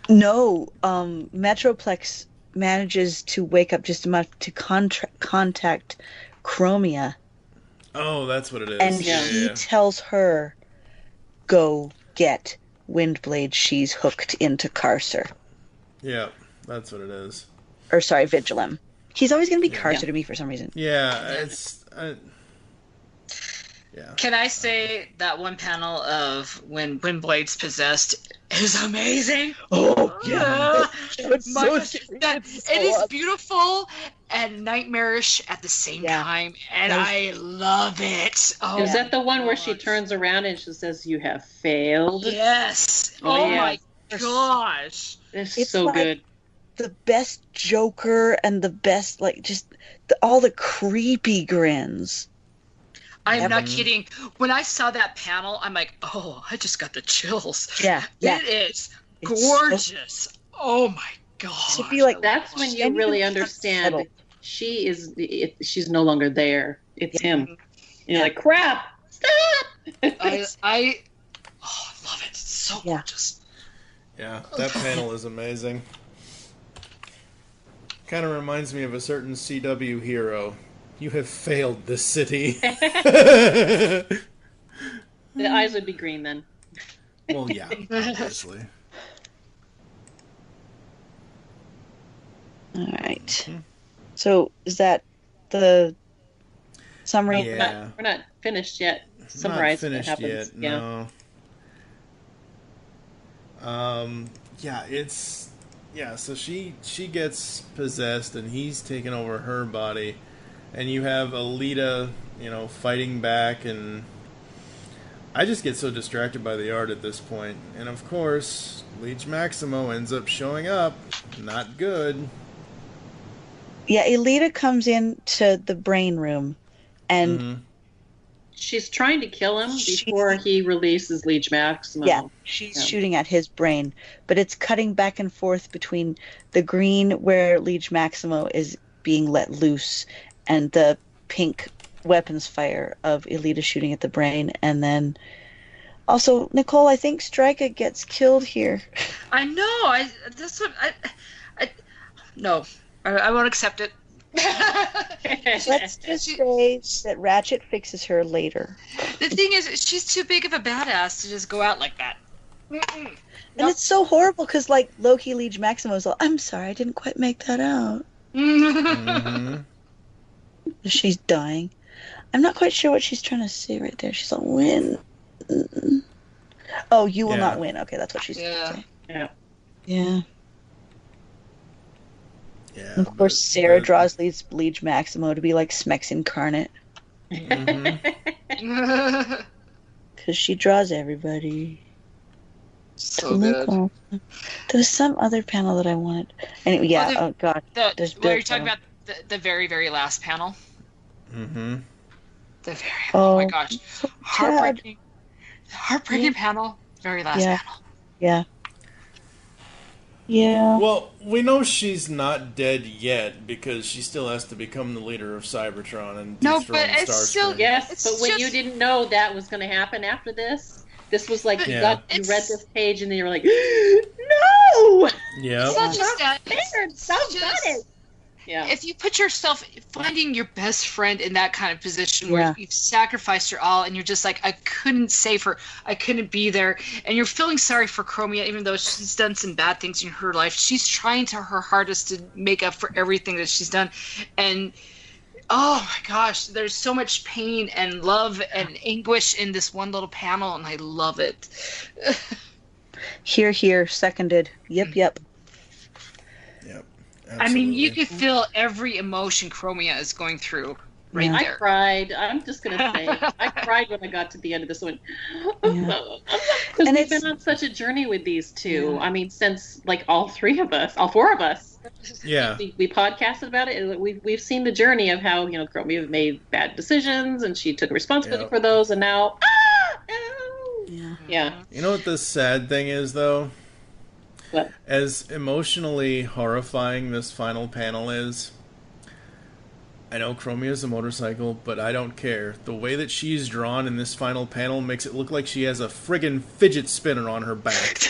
No, Metroplex manages to wake up just enough to contact Chromia. Oh, that's what it is. And he tells her, go get Windblade. She's hooked into Carcer. Yeah, that's what it is. Or, sorry, Vigilum. He's always going to be Carcer to me for some reason. Yeah, Can I say that one panel of when Windblade's possessed is amazing? Oh, yeah. It is beautiful and nightmarish at the same time, and I love it. Oh, is that the one where she turns around and she says, "You have failed"? Yes. Oh my gosh. It's so like good. The best Joker and the best, all the creepy grins. I'm not kidding. When I saw that panel, I'm like, oh, I just got the chills. Yeah. It is gorgeous. Oh my god. That's when you really understand she's no longer there. It's him. You're like, crap, stop. I love it. It's so gorgeous. Yeah, that panel is amazing. Kind of reminds me of a certain CW hero. You have failed this city. The eyes would be green then. Well, yeah, obviously. All right. So, is that the summary? Yeah. We're not finished yet. Summarize not finished what happens. Yet, no. So she gets possessed, and he's taken over her body. And you have Alita, fighting back, and I just get so distracted by the art at this point. And of course, Leech Maximo ends up showing up. Not good. Yeah, Alita comes into the brain room, and she's trying to kill him before he releases Leech Maximo. Yeah, she's shooting at his brain, but it's cutting back and forth between the green where Leech Maximo is being let loose and the pink weapons fire of Alita shooting at the brain. And then also, Nicole, I think Strika gets killed here. I know. I won't accept it. Let's just say that Ratchet fixes her later. The thing is, she's too big of a badass to just go out like that. And it's so horrible because, Loki Leech Maximo's like, I'm sorry, I didn't quite make that out. She's dying. I'm not quite sure what she's trying to say right there. She's like, win. Oh, you will not win. Okay, that's what she's trying to say. Yeah. Yeah. Yeah. And of course, Sarah draws Bleach Maximo to be like Smex incarnate. Because she draws everybody. So good. There was some other panel that I wanted. Anyway, yeah. Oh god. Where you're talking about the very, very last panel. Mm-hmm. The very. Oh my gosh. So Heartbreaking panel. Very last panel. Yeah. Yeah. Well, we know she's not dead yet because she still has to become the leader of Cybertron and destroy Starscream. Still but when you didn't know that was going to happen after this was like you read this page and then you were like, no. Yeah. It's not just that. Yeah. If you put yourself finding your best friend in that kind of position where you've sacrificed your all and you're just like, I couldn't save her, I couldn't be there, and you're feeling sorry for Chromia even though she's done some bad things in her life. She's trying her hardest to make up for everything that she's done, and oh my gosh, there's so much pain and love and anguish in this one little panel, and I love it. Here, seconded. Yep. Absolutely. I mean, you could feel every emotion Chromia is going through right there. I cried. I'm just going to say, I cried when I got to the end of this one. Because we've been on such a journey with these two. Yeah. I mean, since, like, all four of us. Yeah. We podcasted about it. We've seen the journey of how, Chromia made bad decisions, and she took responsibility for those, and now, Yeah. You know what the sad thing is, though? What? As emotionally horrifying this final panel is, I know Chromia is a motorcycle, but I don't care. The way that she's drawn in this final panel makes it look like she has a friggin' fidget spinner on her back.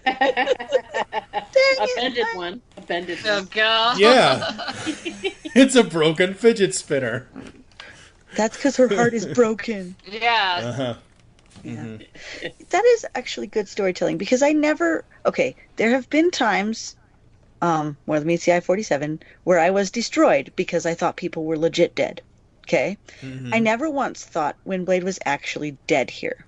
A bended one. Oh, God. Yeah. It's a broken fidget spinner. That's because her heart is broken. Yeah. Uh-huh. Yeah. Mm-hmm. That is actually good storytelling because there have been times, more than Meets the I-47, where I was destroyed because I thought people were legit dead. Okay? Mm-hmm. I never once thought Windblade was actually dead here.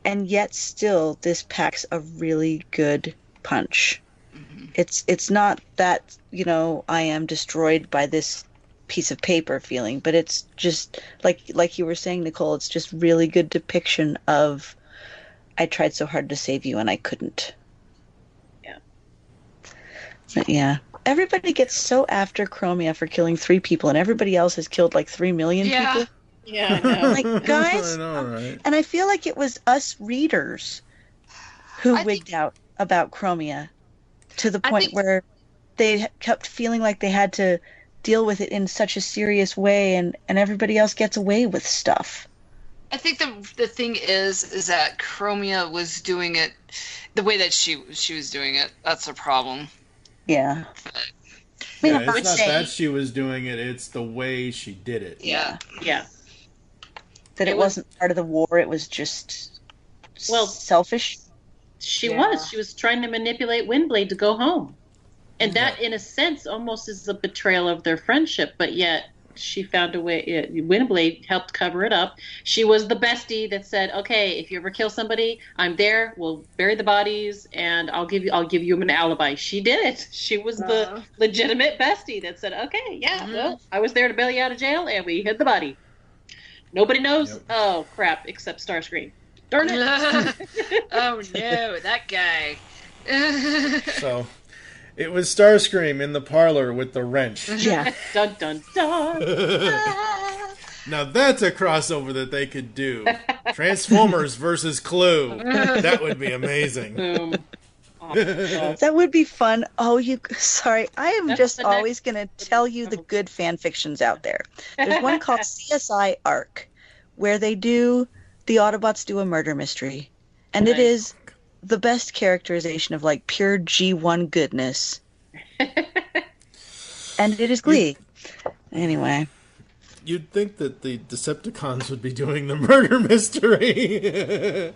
And yet still, this packs a really good punch. Mm-hmm. It's not that, I am destroyed by this piece of paper feeling, but it's just like you were saying, Nicole, it's just really good depiction of I tried so hard to save you and I couldn't. Yeah. But yeah. Everybody gets so after Chromia for killing 3 people and everybody else has killed like 3 million people. Yeah, I know. Like, guys, I know, right? And I feel like it was us readers who wigged out about Chromia to the point where they kept feeling like they had to deal with it in such a serious way, and everybody else gets away with stuff. I think the thing is that Chromia was doing it the way that she was doing it. That's a problem. Yeah. It's not that she was doing it, it's the way she did it. Yeah. That it wasn't part of the war, it was just selfish. She was trying to manipulate Windblade to go home. And that, in a sense, almost is a betrayal of their friendship, but yet she found a way. Windblade helped cover it up. She was the bestie that said, "Okay, if you ever kill somebody, I'm there. We'll bury the bodies, and I'll give you an alibi." She did it. She was the legitimate bestie that said, "Okay, well, I was there to bail you out of jail, and we hid the body. Nobody knows. Yep. Oh crap! Except Starscream. Darn it! Oh no, that guy." So. It was Starscream in the parlor with the wrench. Yeah. Dun dun dun. Now that's a crossover that they could do. Transformers versus Clue. That would be amazing. Boom. That would be fun. Oh, sorry. I am just always going to tell you the good fan fictions out there. There's one called CSI Arc, where the Autobots do a murder mystery. And it is the best characterization of like pure G1 goodness. And it is Glee. Anyway. You'd think that the Decepticons would be doing the murder mystery.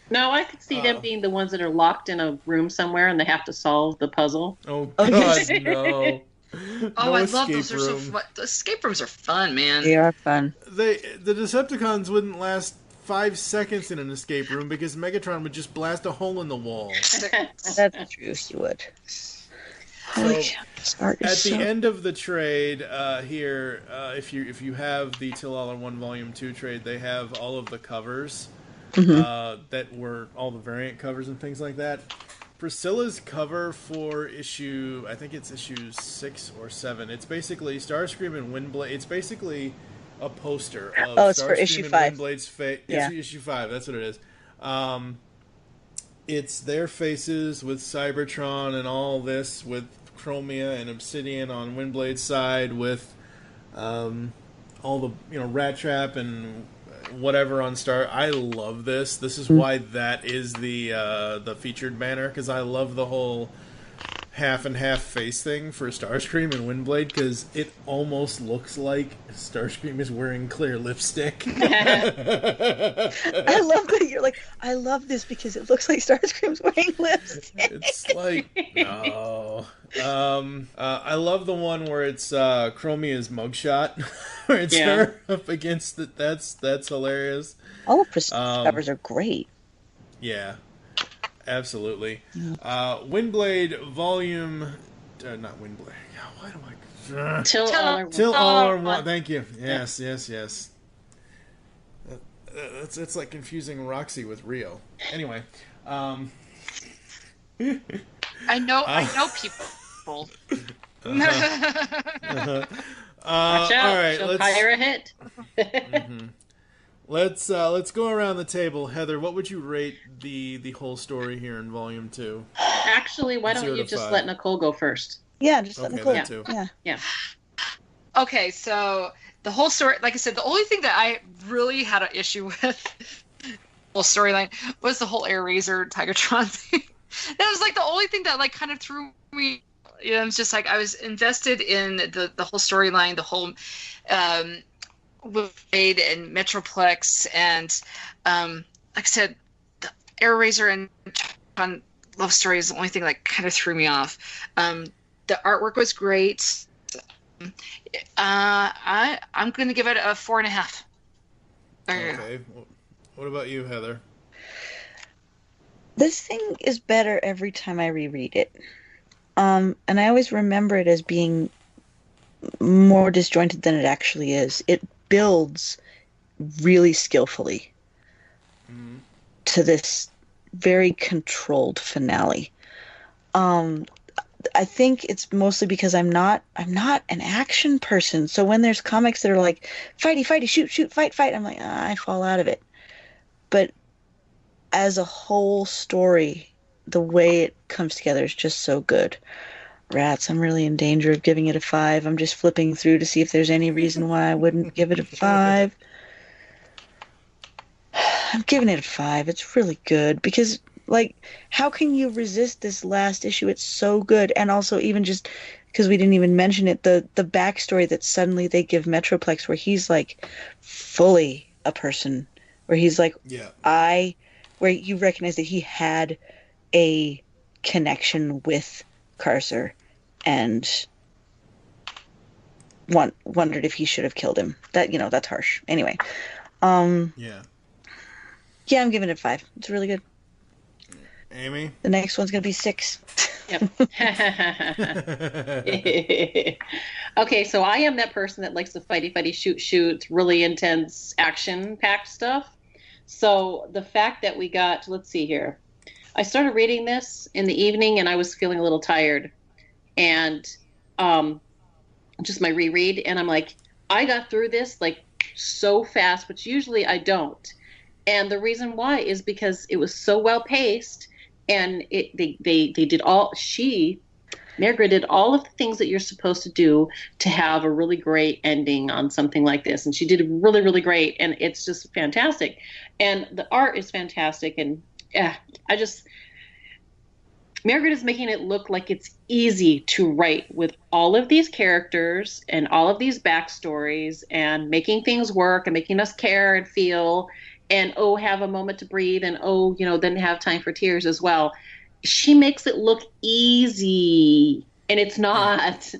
No, I could see them being the ones that are locked in a room somewhere and they have to solve the puzzle. Oh, God, no. Oh, I love those. They're so fun. The escape rooms are fun, man. They are fun. The Decepticons wouldn't last 5 seconds in an escape room because Megatron would just blast a hole in the wall. That's true, he would. So, at the end of the trade here, if you have the Till All in One Volume 2 trade, they have all of the covers that were all the variant covers and things like that. Priscilla's cover for issue, I think it's issue 6 or 7. It's basically Starscream and Windblade. It's basically a poster of it's Starscream for issue and 5. Windblade's face. Yeah. Issue 5, that's what it is. It's their faces with Cybertron and all this, with Chromia and Obsidian on Windblade's side, with all the Rat Trap and whatever on Star. I love this. This is why that is the featured banner, because I love the whole half and half face thing for Starscream and Windblade, because it almost looks like Starscream is wearing clear lipstick. I love that you're like, I love this because it looks like Starscream's wearing lipstick. It's like, no. I love the one where it's Chromia's mugshot, where it's her up against it. That's hilarious. All of Priscilla's covers are great. Yeah. Absolutely. Windblade volume... not Windblade. Why do I... Till All in One. Thank you. Yes. It's like confusing Roxy with Rio. Anyway. I know people. Watch out. All right, she'll fire a hit. Let's go around the table. Heather, what would you rate the whole story here in Volume 2? Actually, why don't you just let Nicole go first? Yeah, just let Nicole. Too. Yeah. Okay, so the whole story, like I said, the only thing that I really had an issue with whole storyline was the whole Air Razor Tigertron thing. That was like the only thing that like kind of threw me. It was just like I was invested in the whole storyline, the whole Wade and Metroplex, and like I said, the Air Razor and Tron love story is the only thing that kind of threw me off. The artwork was great. I'm going to give it a 4.5. Okay. What about you, Heather? This thing is better every time I reread it. And I always remember it as being more disjointed than it actually is. It builds really skillfully to this very controlled finale. I think it's mostly because I'm not an action person. So when there's comics that are like fighty, shoot, fight, I'm like, I fall out of it. But as a whole story, the way it comes together is just so good. Rats, I'm really in danger of giving it a 5. I'm just flipping through to see if there's any reason why I wouldn't give it a 5. I'm giving it a 5. It's really good because, like, how can you resist this last issue? It's so good. And also, even just because we didn't even mention it, the backstory that suddenly they give Metroplex, where he's like fully a person, where he's like, where you recognize that he had a connection with Carcer and wondered if he should have killed him. That, that's harsh. Anyway. Yeah, I'm giving it a 5. It's really good. Aimee? The next one's going to be 6. Yep. Okay, so I am that person that likes to fighty, shoot, really intense, action-packed stuff. So the fact that we got, let's see here. I started reading this in the evening, and I was feeling a little tired. And just my reread, and I'm like, I got through this, like, so fast, which usually I don't. And the reason why is because it was so well-paced, and Margaret did all of the things that you're supposed to do to have a really great ending on something like this. And she did really, really great. And it's just fantastic. And the art is fantastic. And Margaret is making it look like it's easy to write with all of these characters and all of these backstories and making things work and making us care and feel and, have a moment to breathe and, then have time for tears as well. She makes it look easy, and it's not.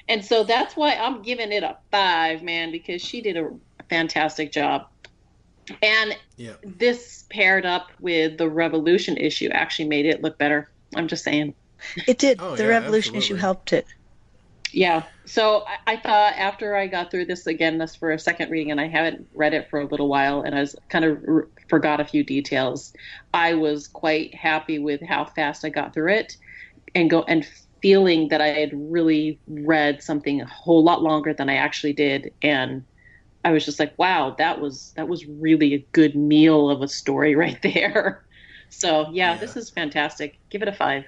And so that's why I'm giving it a 5, man, because she did a fantastic job. And this paired up with the Revolution issue actually made it look better. I'm just saying. It did. The Revolution issue helped it. Yeah. So I thought after I got through this again, this for a second reading, and I haven't read it for a little while, and I was kind of forgot a few details. I was quite happy with how fast I got through it, and feeling that I had really read something a whole lot longer than I actually did, and I was just like, wow, that was really a good meal of a story right there. So yeah, this is fantastic. Give it a 5.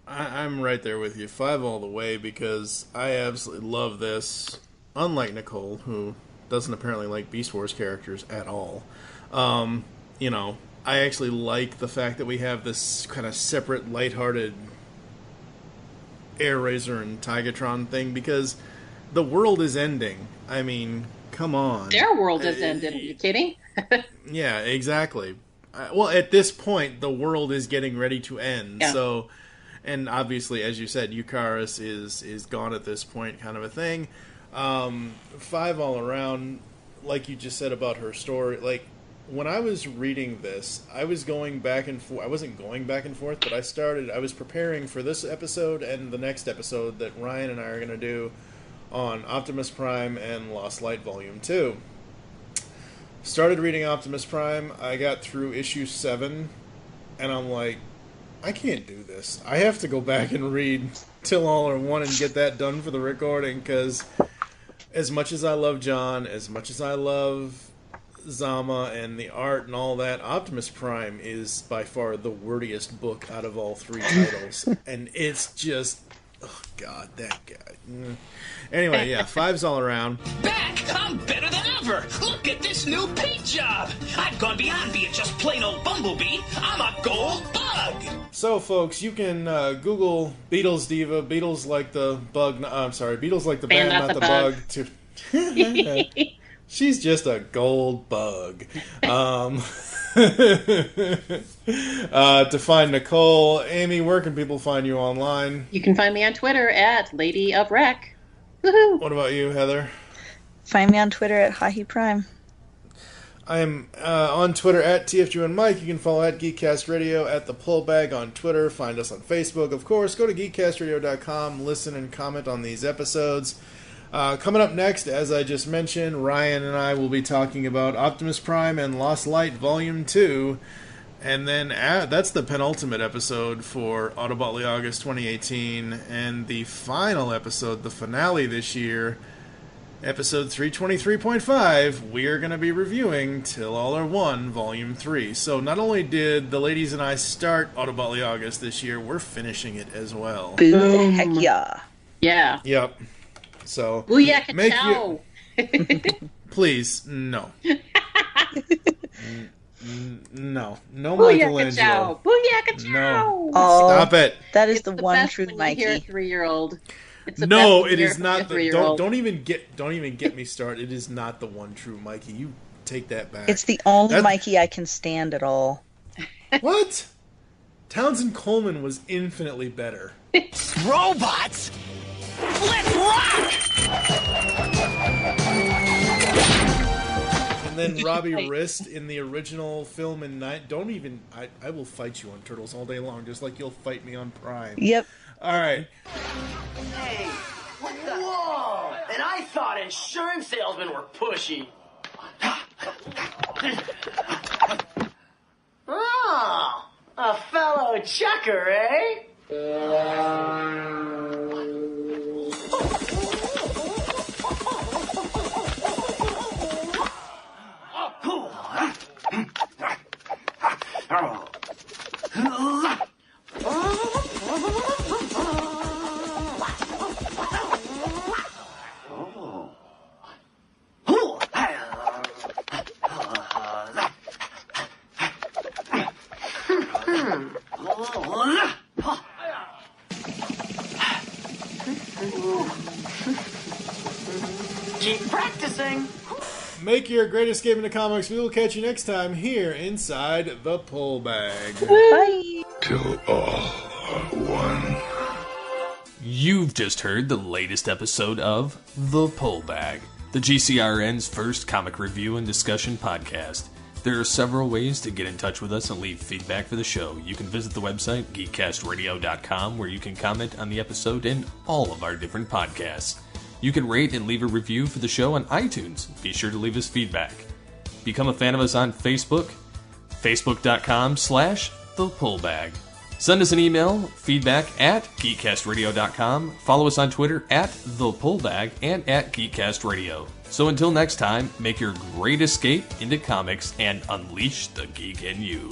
I'm right there with you. 5 all the way, because I absolutely love this. Unlike Nicole, who doesn't apparently like Beast Wars characters at all. You know, I actually like the fact that we have this kind of separate, lighthearted Air Razor and Tigatron thing, because the world is ending. I mean, come on. Their world is ending. Are you kidding? Yeah, exactly. Well, at this point, the world is getting ready to end. Yeah. So, and obviously, as you said, Eucharis is gone at this point, kind of a thing. 5 all around, like you just said about her story. Like, when I was reading this, I was going back and forth. I wasn't going back and forth, but I was preparing for this episode and the next episode that Ryan and I are going to do on Optimus Prime and Lost Light Volume 2. Started reading Optimus Prime, I got through issue 7, and I'm like, I can't do this. I have to go back and read Till All Are One and get that done for the recording, because as much as I love John, as much as I love Zama and the art and all that, Optimus Prime is by far the wordiest book out of all 3 titles. And it's just, oh God, that guy. Anyway, yeah, 5s all around. Back! I'm better than ever! Look at this new paint job! I've gone beyond being just plain old Bumblebee. I'm a gold bug! So, folks, you can Google Beatles Diva, Beatles like the bug. Beatles like the band, not the bug. She's just a gold bug. To find Nicole, Aimee, where can people find you online? You can find me on Twitter at LadyWreck. Woohoo! What about you, Heather? Find me on Twitter at Ha Hee Prime. I am on Twitter at TFG1Mike. You can follow at Geekcast Radio at the Pull Bag on Twitter. Find us on Facebook, of course. Go to geekcastradio.com. Listen and comment on these episodes. Coming up next, as I just mentioned, Ryan and I will be talking about Optimus Prime and Lost Light Volume 2. And then that's the penultimate episode for Autobotly August 2018. And the final episode, the finale this year, episode 323.5, we are going to be reviewing Till All Are One, Volume 3. So not only did the ladies and I start Autobotly August this year, we're finishing it as well. Boom. Heck yeah. Yeah. Yep. So, Booyaka-chow! Please, no. No Michelangelo. Booyaka-chow! No. Oh, Stop it. That is It's the one true when Mikey. You hear a 3-year-old. It's the No, best it is when not. you hear a 3-year-old. Don't even get me started. It is not the one true Mikey. You take that back. It's the only Mikey I can stand at all. What? Townsend Coleman was infinitely better. Robots? Let's rock! And then Robbie Wrist in the original film in Don't even. I will fight you on Turtles all day long, just like you'll fight me on Prime. Yep. All right. Hey, what the? Whoa! And I thought insurance salesmen were pushy. Oh, a fellow chucker, eh? Keep practicing. Make your great escape into comics. We will catch you next time here inside the Pull Bag. Bye. Till all are one. You've just heard the latest episode of The Pull Bag, the GCRN's first comic review and discussion podcast. There are several ways to get in touch with us and leave feedback for the show. You can visit the website, geekcastradio.com, where you can comment on the episode and all of our different podcasts. You can rate and leave a review for the show on iTunes. Be sure to leave us feedback. Become a fan of us on Facebook, facebook.com/thepullbag. Send us an email, feedback at geekcastradio.com. Follow us on Twitter at thepullbag and at geekcastradio. So until next time, make your great escape into comics and unleash the geek in you.